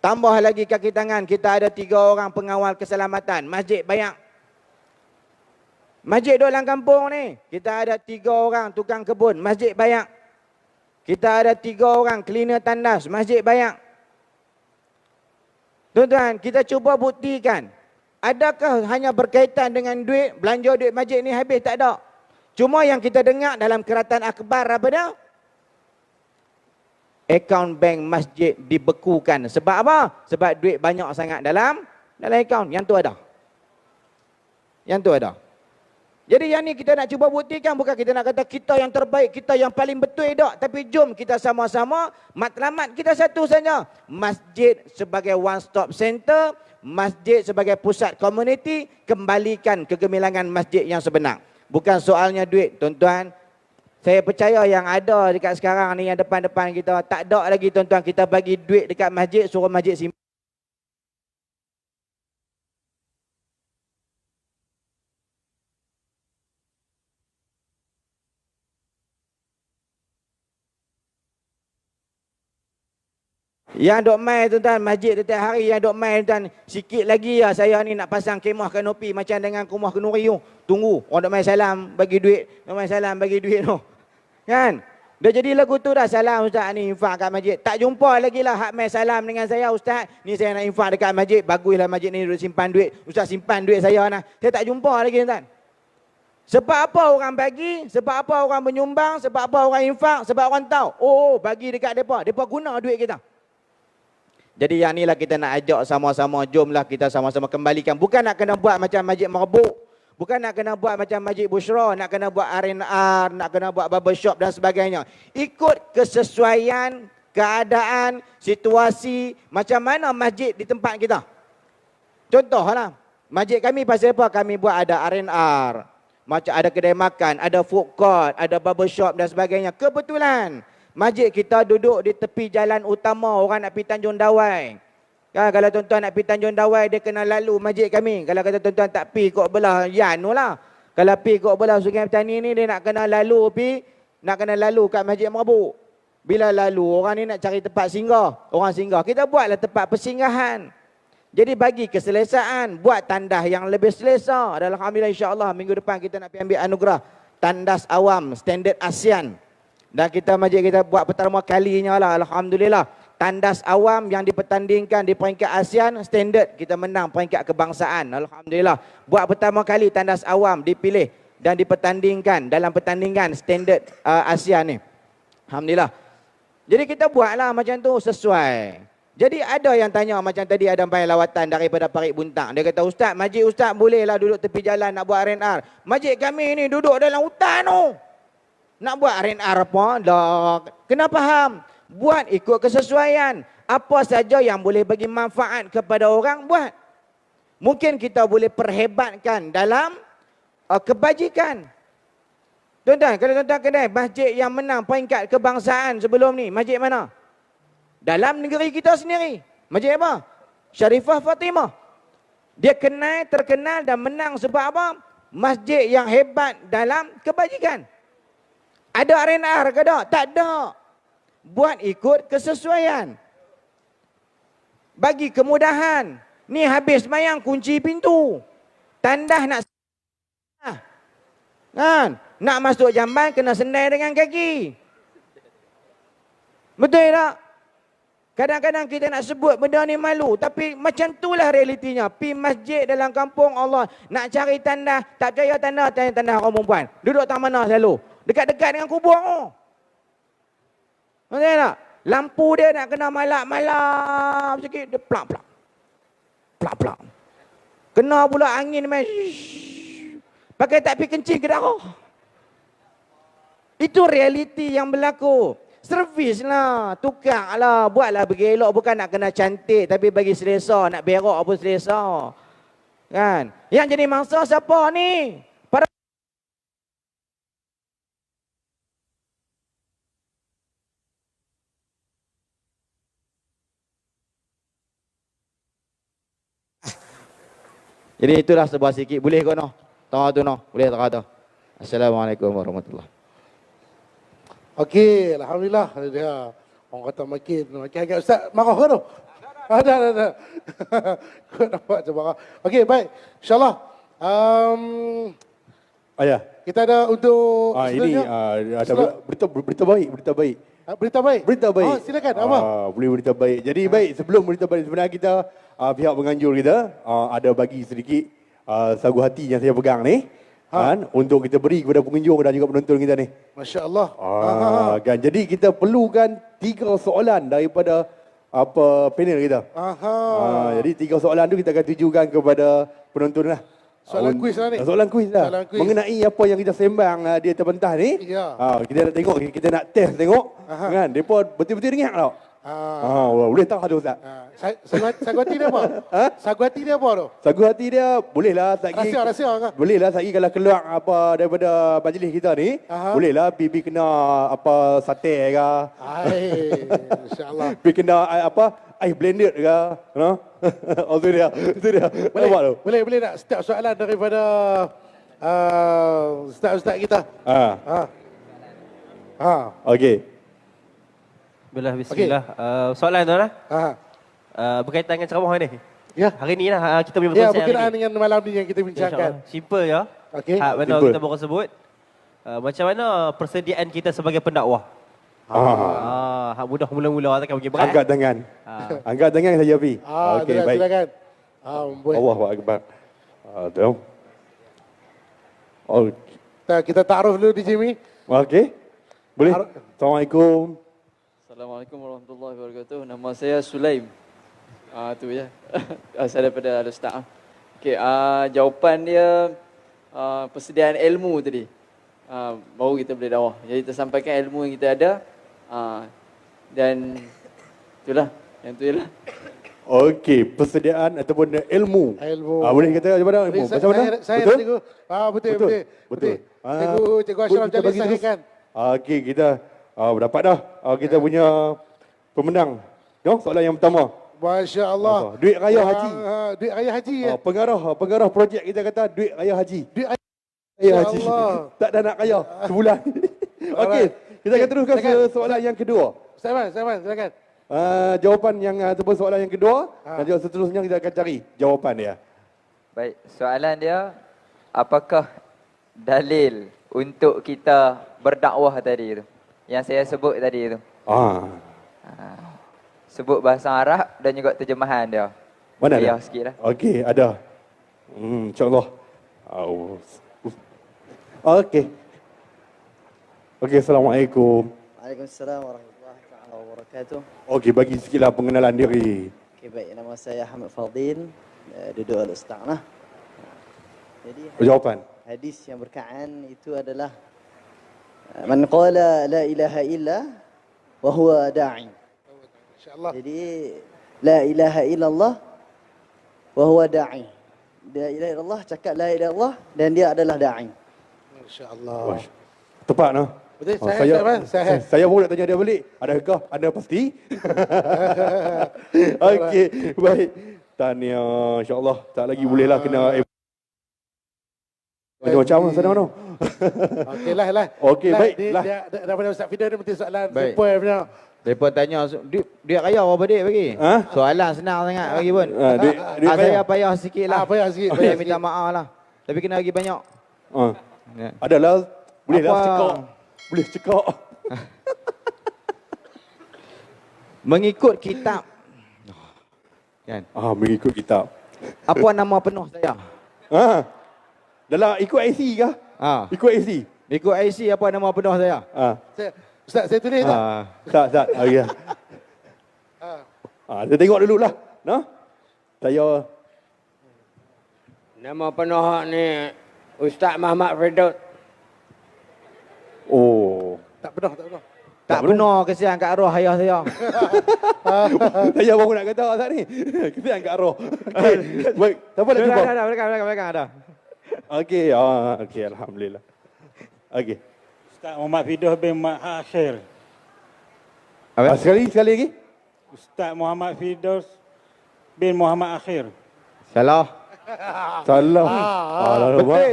Tambah lagi kaki tangan, kita ada 3 orang pengawal keselamatan. Masjid banyak. Masjid duduk dalam kampung ni. Kita ada 3 orang tukang kebun. Masjid banyak. Kita ada 3 orang cleaner tandas. Masjid banyak. Tuan-tuan, kita cuba buktikan. Adakah hanya berkaitan dengan duit, belanja duit masjid ni habis? Tak ada. Cuma yang kita dengar dalam keratan akhbar apa dia? Akaun bank masjid dibekukan. Sebab apa? Sebab duit banyak sangat dalam akaun. Yang tu ada. Yang tu ada. Jadi yang ni kita nak cuba buktikan. Bukan kita nak kata kita yang terbaik, kita yang paling betul tak. Tapi jom kita sama-sama, matlamat kita satu saja. Masjid sebagai one stop center, masjid sebagai pusat komuniti, kembalikan kegemilangan masjid yang sebenar. Bukan soalnya duit, tuan-tuan. Saya percaya yang ada dekat sekarang ni, yang depan-depan kita, tak ada lagi tuan-tuan. Kita bagi duit dekat masjid, suruh masjid simpan. Yang dok main tuan-tuan, masjid setiap hari yang dok main tuan, sikit lagi ya saya ni nak pasang kemah kanopi macam dengan rumah Kenuri tu. Tunggu, orang dok main salam bagi duit, dok main salam bagi duit tu. Kan? Dah jadi lagu tu dah, salam ustaz ni infak kat masjid. Tak jumpa lagi lah hak main salam dengan saya, ustaz ni saya nak infak dekat masjid, baguslah masjid ni duduk simpan duit. Ustaz simpan duit saya nah. Saya tak jumpa lagi tuan. Sebab apa orang bagi? Sebab apa orang menyumbang? Sebab apa orang infak? Sebab orang tahu. Oh, bagi dekat depa. Depa guna duit kita. Jadi yang ni lah kita nak ajak sama-sama, jomlah kita sama-sama kembalikan. Bukan nak kena buat macam masjid Merbuk. Bukan nak kena buat macam masjid Bushra, nak kena buat R&R, nak kena buat barbershop dan sebagainya. Ikut kesesuaian, keadaan, situasi, macam mana masjid di tempat kita. Contohlah, masjid kami pasal apa? Kami buat ada R&R, macam ada kedai makan, ada food court, ada barbershop dan sebagainya. Kebetulan masjid kita duduk di tepi jalan utama orang nak pergi Tanjung Dawai. Kan, kalau tuan-tuan nak pergi Tanjung Dawai, dia kena lalu masjid kami. Kalau kata tuan-tuan tak pergi kok belah Yanu lah. Kalau pergi kok belah Sungai Petani ni, dia nak kena lalu kat masjid Merbuk. Bila lalu, orang ni nak cari tempat singgah. Orang singgah. Kita buatlah tempat persinggahan. Jadi bagi keselesaan, buat tandas yang lebih selesa. Dan alhamdulillah insya-Allah minggu depan kita nak pergi ambil anugerah tandas awam standard ASEAN. Dan kita masjid kita buat pertama kalinya lah, alhamdulillah. Tandas awam yang dipertandingkan di peringkat ASEAN standard, kita menang peringkat kebangsaan. Alhamdulillah. Buat pertama kali tandas awam dipilih dan dipertandingkan dalam pertandingan standard ASEAN ni. Alhamdulillah. Jadi kita buatlah macam tu sesuai. Jadi ada yang tanya macam tadi ada bayar lawatan daripada Parit Buntang. Dia kata, ustaz, masjid ustaz bolehlah duduk tepi jalan nak buat R&R. Masjid kami ni duduk dalam hutan tu. Nak buat R&R apa? Dah. Kena faham. Buat ikut kesesuaian. Apa saja yang boleh bagi manfaat kepada orang, buat. Mungkin kita boleh perhebatkan dalam kebajikan. Tuan-tuan, kalau tuan-tuan kenal masjid yang menang peringkat kebangsaan sebelum ni, masjid mana? Dalam negeri kita sendiri. Masjid apa? Syarifah Fatimah. Dia terkenal dan menang sebab apa? Masjid yang hebat dalam kebajikan. Ada R&R ke tak? Tak ada. Buat ikut kesesuaian. Bagi kemudahan. Ni habis semayang kunci pintu. Tandah nak kan? Nak masuk jamban kena sendai dengan kaki. Betul tak? Kadang-kadang kita nak sebut benda ni malu. Tapi macam itulah realitinya. Pi masjid dalam kampung Allah. Nak cari tandah. Tak percaya tandah, tanya tandah orang perempuan. Duduk tak mana selalu. Dekat-dekat dengan kubur. Betul tak? Lampu dia nak kena malap-malap sikit. Dia plak-plak. Plak-plak. Kena pula angin main. Pakai tak pergi kencing ke darah. Itu realiti yang berlaku. Servis lah, tukar lah, buatlah bergelok. Bukan nak kena cantik tapi bagi selesa, nak berok apa selesa. Kan? Yang jadi mangsa siapa ni? Para Jadi itulah sebuah sikit. Boleh kau noh? Tahu tu noh? Boleh tak kata? Assalamualaikum warahmatullahi. Okey, alhamdulillah. Dia orang kata makin agak Ustaz marah ke tu? Ada. Kau nampak macam marah. Okey, baik. InsyaAllah. Ayah. Kita ada untuk Ini ada berita baik. berita baik. Berita baik. Oh, silakan. Apa? Boleh berita baik. Jadi baik, sebelum berita baik sebenarnya kita pihak penganjur kita ada bagi sedikit sagu hati yang saya pegang ni. Kan, untuk kita beri kepada pengunjung dan juga penonton kita ni. Masya-Allah. Kan, jadi kita perlukan 3 soalan daripada panel kita. Jadi 3 soalan tu kita akan tujukan kepada penonton lah. Soalan kuis lah ni. Soalan kuis lah. Soalan kuis. Mengenai apa yang kita sembang di atas pentas ni. Ya. Kita nak tengok, kita nak test tengok. Kan, mereka betul-betul ingat tak? Boleh tahu tu Ustaz. Sagu hati dia apa? Sagu hati dia apa tu? Sagu hati dia bolehlah satgi. Rahsia ke? Bolehlah satgi kalau keluar apa daripada majlis kita ni, bolehlah pipi kena apa sate ke. Insya-Allah. Pipi kena apa ice blended ke, no? Oh tu dia. Boleh tak setiap soalan daripada ustaz-ustaz kita? Okey. Bismillah. Soalan tu lah. Berkaitan dengan ceramah ni. Ya. Hari ni lah kita punya Ya, berkongsi berkenaan hari ni. dengan malam ni yang kita bincangkan. Simple ya. Okey. Mana Simple. kita baru sebut. Macam mana persediaan kita sebagai pendakwah? Mudah mula-mula takkan pergi berat. Angkat tangan. Angkat tangan saja Pi. Okey, baik. Silakan. Allahu akbar. Tahu. Kita taruh dulu di sini. Okey. Boleh. Assalamualaikum. Assalamualaikum warahmatullahi wabarakatuh. Nama saya Sulaim. Tu je. Saya daripada Al-Ustaz. Okey, jawapan dia persediaan ilmu tadi. Baru kita boleh dakwah. Jadi kita sampaikan ilmu yang kita ada. Dan itulah, yang tu jelah. Okey, persediaan ataupun ilmu. Boleh kata macam mana ilmu? Macam mana? Saya Betul? cikgu. Betul. Cikgu Ashraf kita jadi bagi terus. sahihkan. Okey, kita dapat dah. Kita punya pemenang. Jom, soalan yang pertama. Masya-Allah. Duit raya haji. Duit raya haji ya. Pengarah projek kita kata duit raya haji. Duit raya haji. Allah. Tak ada nak raya sebulan. Okey, kita akan teruskan ke soalan yang kedua. Silakan. Jawapan yang ataupun soalan yang kedua dan juga seterusnya kita akan cari jawapan dia. Baik, soalan dia, apakah dalil untuk kita berdakwah tadi tu? Yang saya sebut tadi tu. Sebut bahasa Arab dan juga terjemahan dia. Mana dia? ada? Sikit lah. Okey, ada. InsyaAllah. Okey. Okey, Assalamualaikum. Waalaikumsalam warahmatullahi wabarakatuh. Okey, bagi sikitlah pengenalan diri. Okey, baik. Nama saya Hamid Fadil. Duduk Al-Ustaz lah. Jadi Jawapan. hadis yang berkaitan itu adalah Man qala la ilaha illa wa huwa da'i. Insya-Allah. Jadi la ilaha illallah wa huwa da'i. La ilaha illallah, cakap la ilaha illallah dan dia adalah da'i. Masya-Allah. Tepat noh. Betul, saya pun nak tanya dia balik. Adakah anda pasti? Okey, baik. Tahniah, insyaAllah. Tak lagi bolehlah kena macam sana mana? Okey lah. Okey, baik. Daripada Ustaz Fida dia mesti soalan Baik. simple punya. Mereka tanya, duit kaya berapa dik bagi? Ha? Soalan senang sangat bagi pun. Duit Saya payah sikit lah. Payah sikit. Saya minta maaf lah. Tapi kena bagi banyak. Ya. Adalah, boleh lah Apa? cekak. Boleh cekak. Mengikut kitab. Kan? Mengikut kitab. Apa nama penuh saya? Dalam ikut IC kah? Ikut IC. Ikut IC apa nama penuh saya? Ustaz, saya tulis tak? Tak. Ya. Kita tengok dulu lah. Nah? Saya... Nama penuh ni Ustaz Muhammad Firdaus. Oh. Tak penuh. Tak benar kesian kat arwah ayah saya. Saya baru nak kata Ustaz ni. Kesian kat arwah. Okay. Baik. Siapa nak cuba? Belakang ada. Okey. Okey, alhamdulillah. Okey. Ustaz Muhammad Firdaus bin Muhammad Akhir. Sekali lagi. Ustaz Muhammad Firdaus bin Muhammad Akhir. Salah. Betul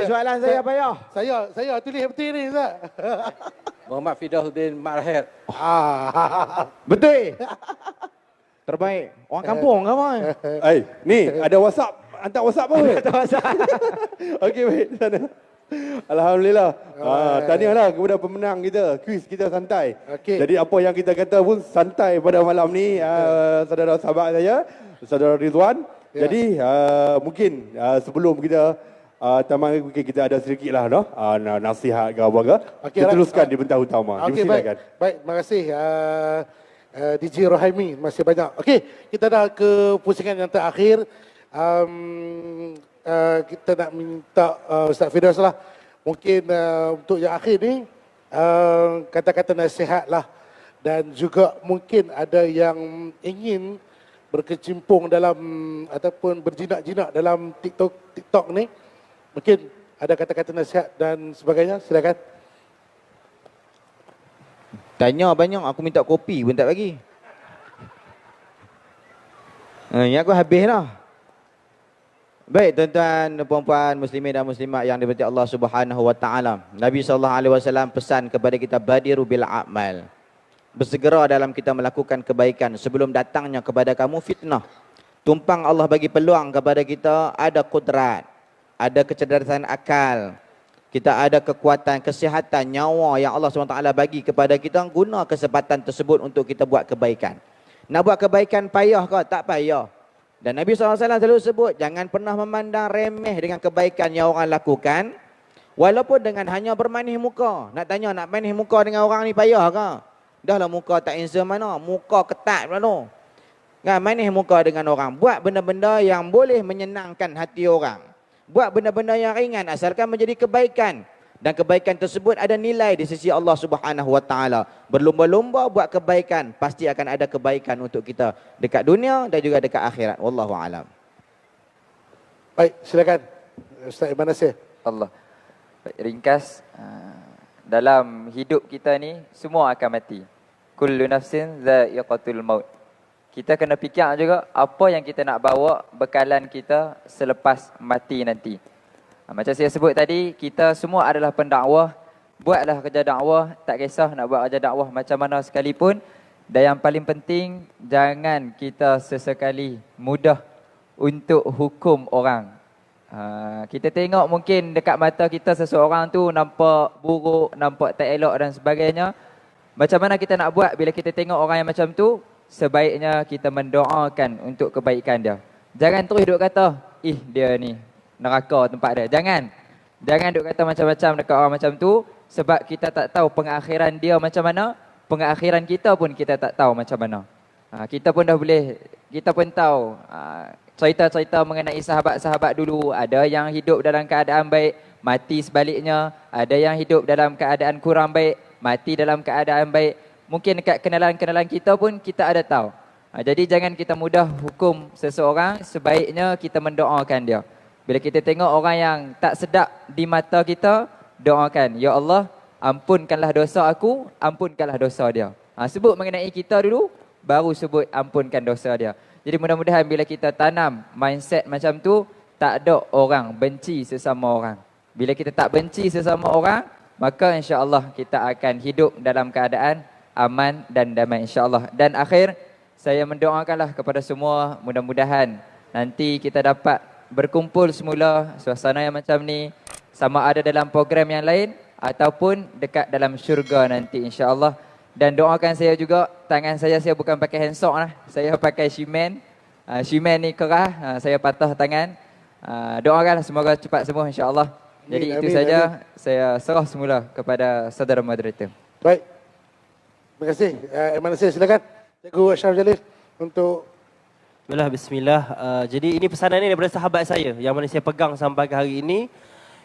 soalan saya payah. Saya tulis betul ni Ustaz. Muhammad Firdaus bin Marhir. Betul. Terbaik. Orang kampung ke apa? Ni ada WhatsApp. Hantar WhatsApp apa? Hantar WhatsApp. Okey, baik. Sana. Alhamdulillah. Tahniahlah kepada pemenang kita. Kuis kita santai. Jadi apa yang kita kata pun santai pada malam ni. Saudara sahabat saya, saudara Rizwan. Jadi mungkin sebelum kita tamat, mungkin kita ada sedikit lah nasihat ke apa ke. Kita teruskan di bentang utama. Baik, terima kasih DJ Rohaimi, masih banyak. Okey, kita dah ke pusingan yang terakhir. Kita nak minta Ustaz Firdaus lah. Mungkin untuk yang akhir ni, kata-kata nasihat lah. Dan juga mungkin ada yang ingin berkecimpung dalam ataupun berjinak-jinak dalam TikTok ni. Mungkin ada kata-kata nasihat dan sebagainya. Silakan. Tanya banyak, aku minta kopi pun tak bagi. Yang aku habis lah. Baik tuan-tuan, puan-puan, muslimin dan muslimat yang dirahmati Allah Subhanahu wa taala. Nabi SAW pesan kepada kita, badiru bil a'mal. Bersegera dalam kita melakukan kebaikan sebelum datangnya kepada kamu fitnah. Tumpang Allah bagi peluang kepada kita, ada kudrat, ada kecerdasan akal. Kita ada kekuatan, kesihatan, nyawa yang Allah SWT bagi kepada kita. Guna kesempatan tersebut untuk kita buat kebaikan. Nak buat kebaikan payah ke? Tak payah. Dan Nabi SAW selalu sebut, jangan pernah memandang remeh dengan kebaikan yang orang lakukan. Walaupun dengan hanya bermanis muka. Nak tanya, nak manis muka dengan orang ni payah ke? Dah lah muka tak handsome mana? Muka ketat pula tu. Kan, manis muka dengan orang. Buat benda-benda yang boleh menyenangkan hati orang. Buat benda-benda yang ringan asalkan menjadi kebaikan. Dan kebaikan tersebut ada nilai di sisi Allah Subhanahu wa taala. Berlumba-lumba buat kebaikan, pasti akan ada kebaikan untuk kita dekat dunia dan juga dekat akhirat. Wallahu alam. Baik, silakan Ustaz Iman Nasir. Allah. Baik, ringkas, dalam hidup kita ni semua akan mati. Kullu nafsin dha'iqatul maut. Kita kena fikir juga apa yang kita nak bawa bekalan kita selepas mati nanti. Macam saya sebut tadi, kita semua adalah pendakwah. Buatlah kerja dakwah, tak kisah nak buat kerja dakwah macam mana sekalipun. Dan yang paling penting, jangan kita sesekali mudah untuk hukum orang. Kita tengok mungkin dekat mata kita seseorang tu nampak buruk, nampak tak elok dan sebagainya. Macam mana kita nak buat bila kita tengok orang yang macam tu? Sebaiknya kita mendoakan untuk kebaikan dia. Jangan terus duk kata, dia ni neraka tempat dia. Jangan duk kata macam-macam dekat orang macam tu. Sebab kita tak tahu pengakhiran dia macam mana. Pengakhiran kita pun kita tak tahu macam mana. Kita pun tahu cerita-cerita mengenai sahabat-sahabat dulu. Ada yang hidup dalam keadaan baik, mati sebaliknya. Ada yang hidup dalam keadaan kurang baik, mati dalam keadaan baik. Mungkin dekat kenalan-kenalan kita pun kita ada tahu. Jadi jangan kita mudah hukum seseorang, sebaiknya kita mendoakan dia. Bila kita tengok orang yang tak sedap di mata kita, doakan, ya Allah, ampunkanlah dosa aku, ampunkanlah dosa dia. Sebut mengenai kita dulu, baru sebut ampunkan dosa dia. Jadi mudah-mudahan bila kita tanam mindset macam tu, tak ada orang benci sesama orang. Bila kita tak benci sesama orang, maka insya-Allah kita akan hidup dalam keadaan aman dan damai insya-Allah. Dan akhir, saya mendoakanlah kepada semua, mudah-mudahan nanti kita dapat berkumpul semula suasana yang macam ni, sama ada dalam program yang lain ataupun dekat dalam syurga nanti insya-Allah. Dan doakan saya juga, tangan saya bukan pakai hand sock lah, saya pakai shimen. Shimen ni kerah, saya patah tangan. Doakanlah semoga cepat sembuh insya-Allah. Jadi itu saja, saya serah semula kepada saudara moderator. Baik. Terima kasih. Eman Nasir, silakan. Cikgu Ashraf Jalil untuk Bismillah. Jadi ini pesanan ni daripada sahabat saya yang mana saya pegang sampai ke hari ini.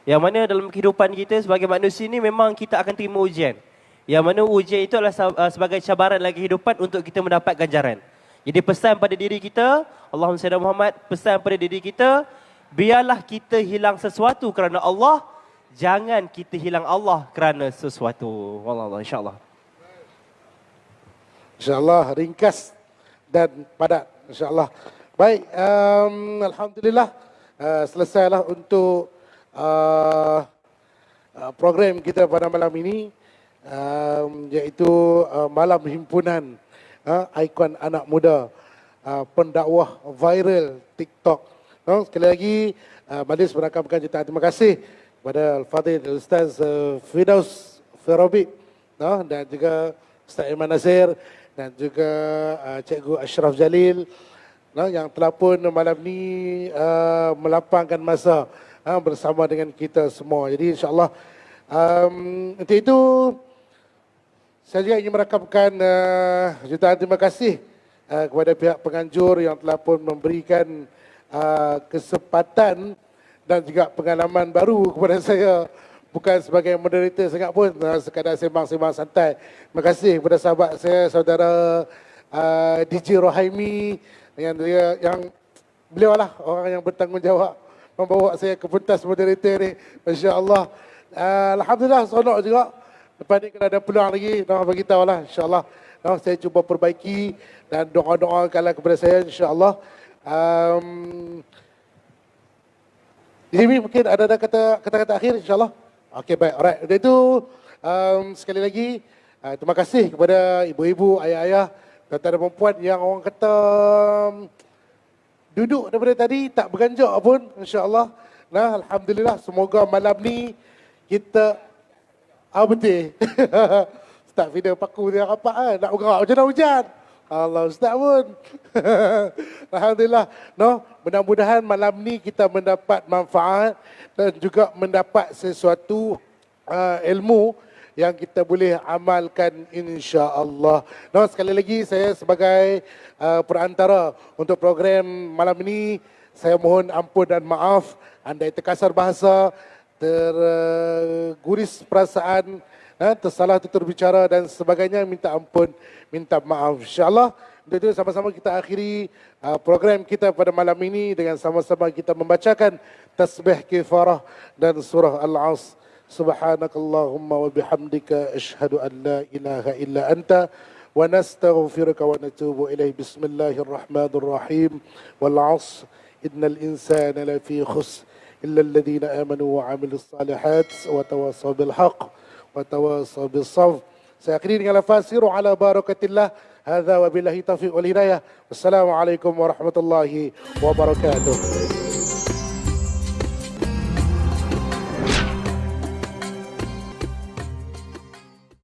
Yang mana dalam kehidupan kita sebagai manusia ni memang kita akan terima ujian. Yang mana ujian itu adalah sebagai cabaran lagi kehidupan untuk kita mendapat ganjaran. Jadi pesan pada diri kita, Allahumma salli ala Muhammad, pesan pada diri kita, biarlah kita hilang sesuatu kerana Allah, jangan kita hilang Allah kerana sesuatu. Wallah, insya-Allah. InsyaAllah ringkas dan padat. InsyaAllah. Baik, Alhamdulillah selesailah untuk program kita pada malam ini, iaitu Malam Himpunan Ikon Anak Muda Pendakwah Viral TikTok. Sekali lagi, Majlis merakamkan jutaan terima kasih kepada Al-Fadhil Ustaz Firdaus Ferobi dan juga Ustaz Eman Nasir dan juga Cikgu Ashraf Jalil yang telah pun malam ni melapangkan masa bersama dengan kita semua. Jadi insyaAllah untuk itu saya juga ingin merakamkan jutaan terima kasih kepada pihak penganjur yang telah pun memberikan kesempatan dan juga pengalaman baru kepada saya. Bukan sebagai moderator sangat pun, sekadar sembang-sembang santai. Terima kasih kepada sahabat saya, saudara DJ Rohaimi, yang beliau lah orang yang bertanggungjawab membawa saya ke pentas moderator ni. Masya Allah. Alhamdulillah, seronok juga. Lepas ni kalau ada peluang lagi, bagi tahu lah insyaAllah. Saya cuba perbaiki dan doa-doakanlah kepada saya insyaAllah. Jimmy mungkin ada kata-kata akhir insyaAllah. Okey, baik. Alright. Untuk itu, sekali lagi, terima kasih kepada ibu-ibu, ayah-ayah, tuan-tuan dan perempuan yang orang kata duduk daripada tadi, tak berganjak pun, insyaAllah. Nah, Alhamdulillah, semoga malam ni kita, betul. Ustaz video paku dia rapat, nak bergerak macam nak hujan. Allah Ustaz pun. Alhamdulillah. Mudah-mudahan malam ni kita mendapat manfaat dan juga mendapat sesuatu ilmu yang kita boleh amalkan insya-Allah. Sekali lagi saya sebagai perantara untuk program malam ini, saya mohon ampun dan maaf andai terkasar bahasa, terguris perasaan, tersalah tutur bicara dan sebagainya, minta ampun, minta maaf insya-Allah. Untuk itu sama-sama kita akhiri program kita pada malam ini dengan sama-sama kita membacakan tasbih kifarah dan surah Al-As. Subhanakallahumma wa bihamdika asyhadu an la ilaha illa anta wa nastaghfiruka wa natubu ilaih. Bismillahirrahmanirrahim. Wal 'asr innal insana lafi khusr illa alladhina amanu wa 'amilus salihat wa tawasaw bil haqq wa tawasaw bis sabr. Saya akhiri dengan lafaz siru ala barakatillah. Hadza wa billahi taufiq wal hidayah. Wassalamualaikum warahmatullahi wabarakatuh.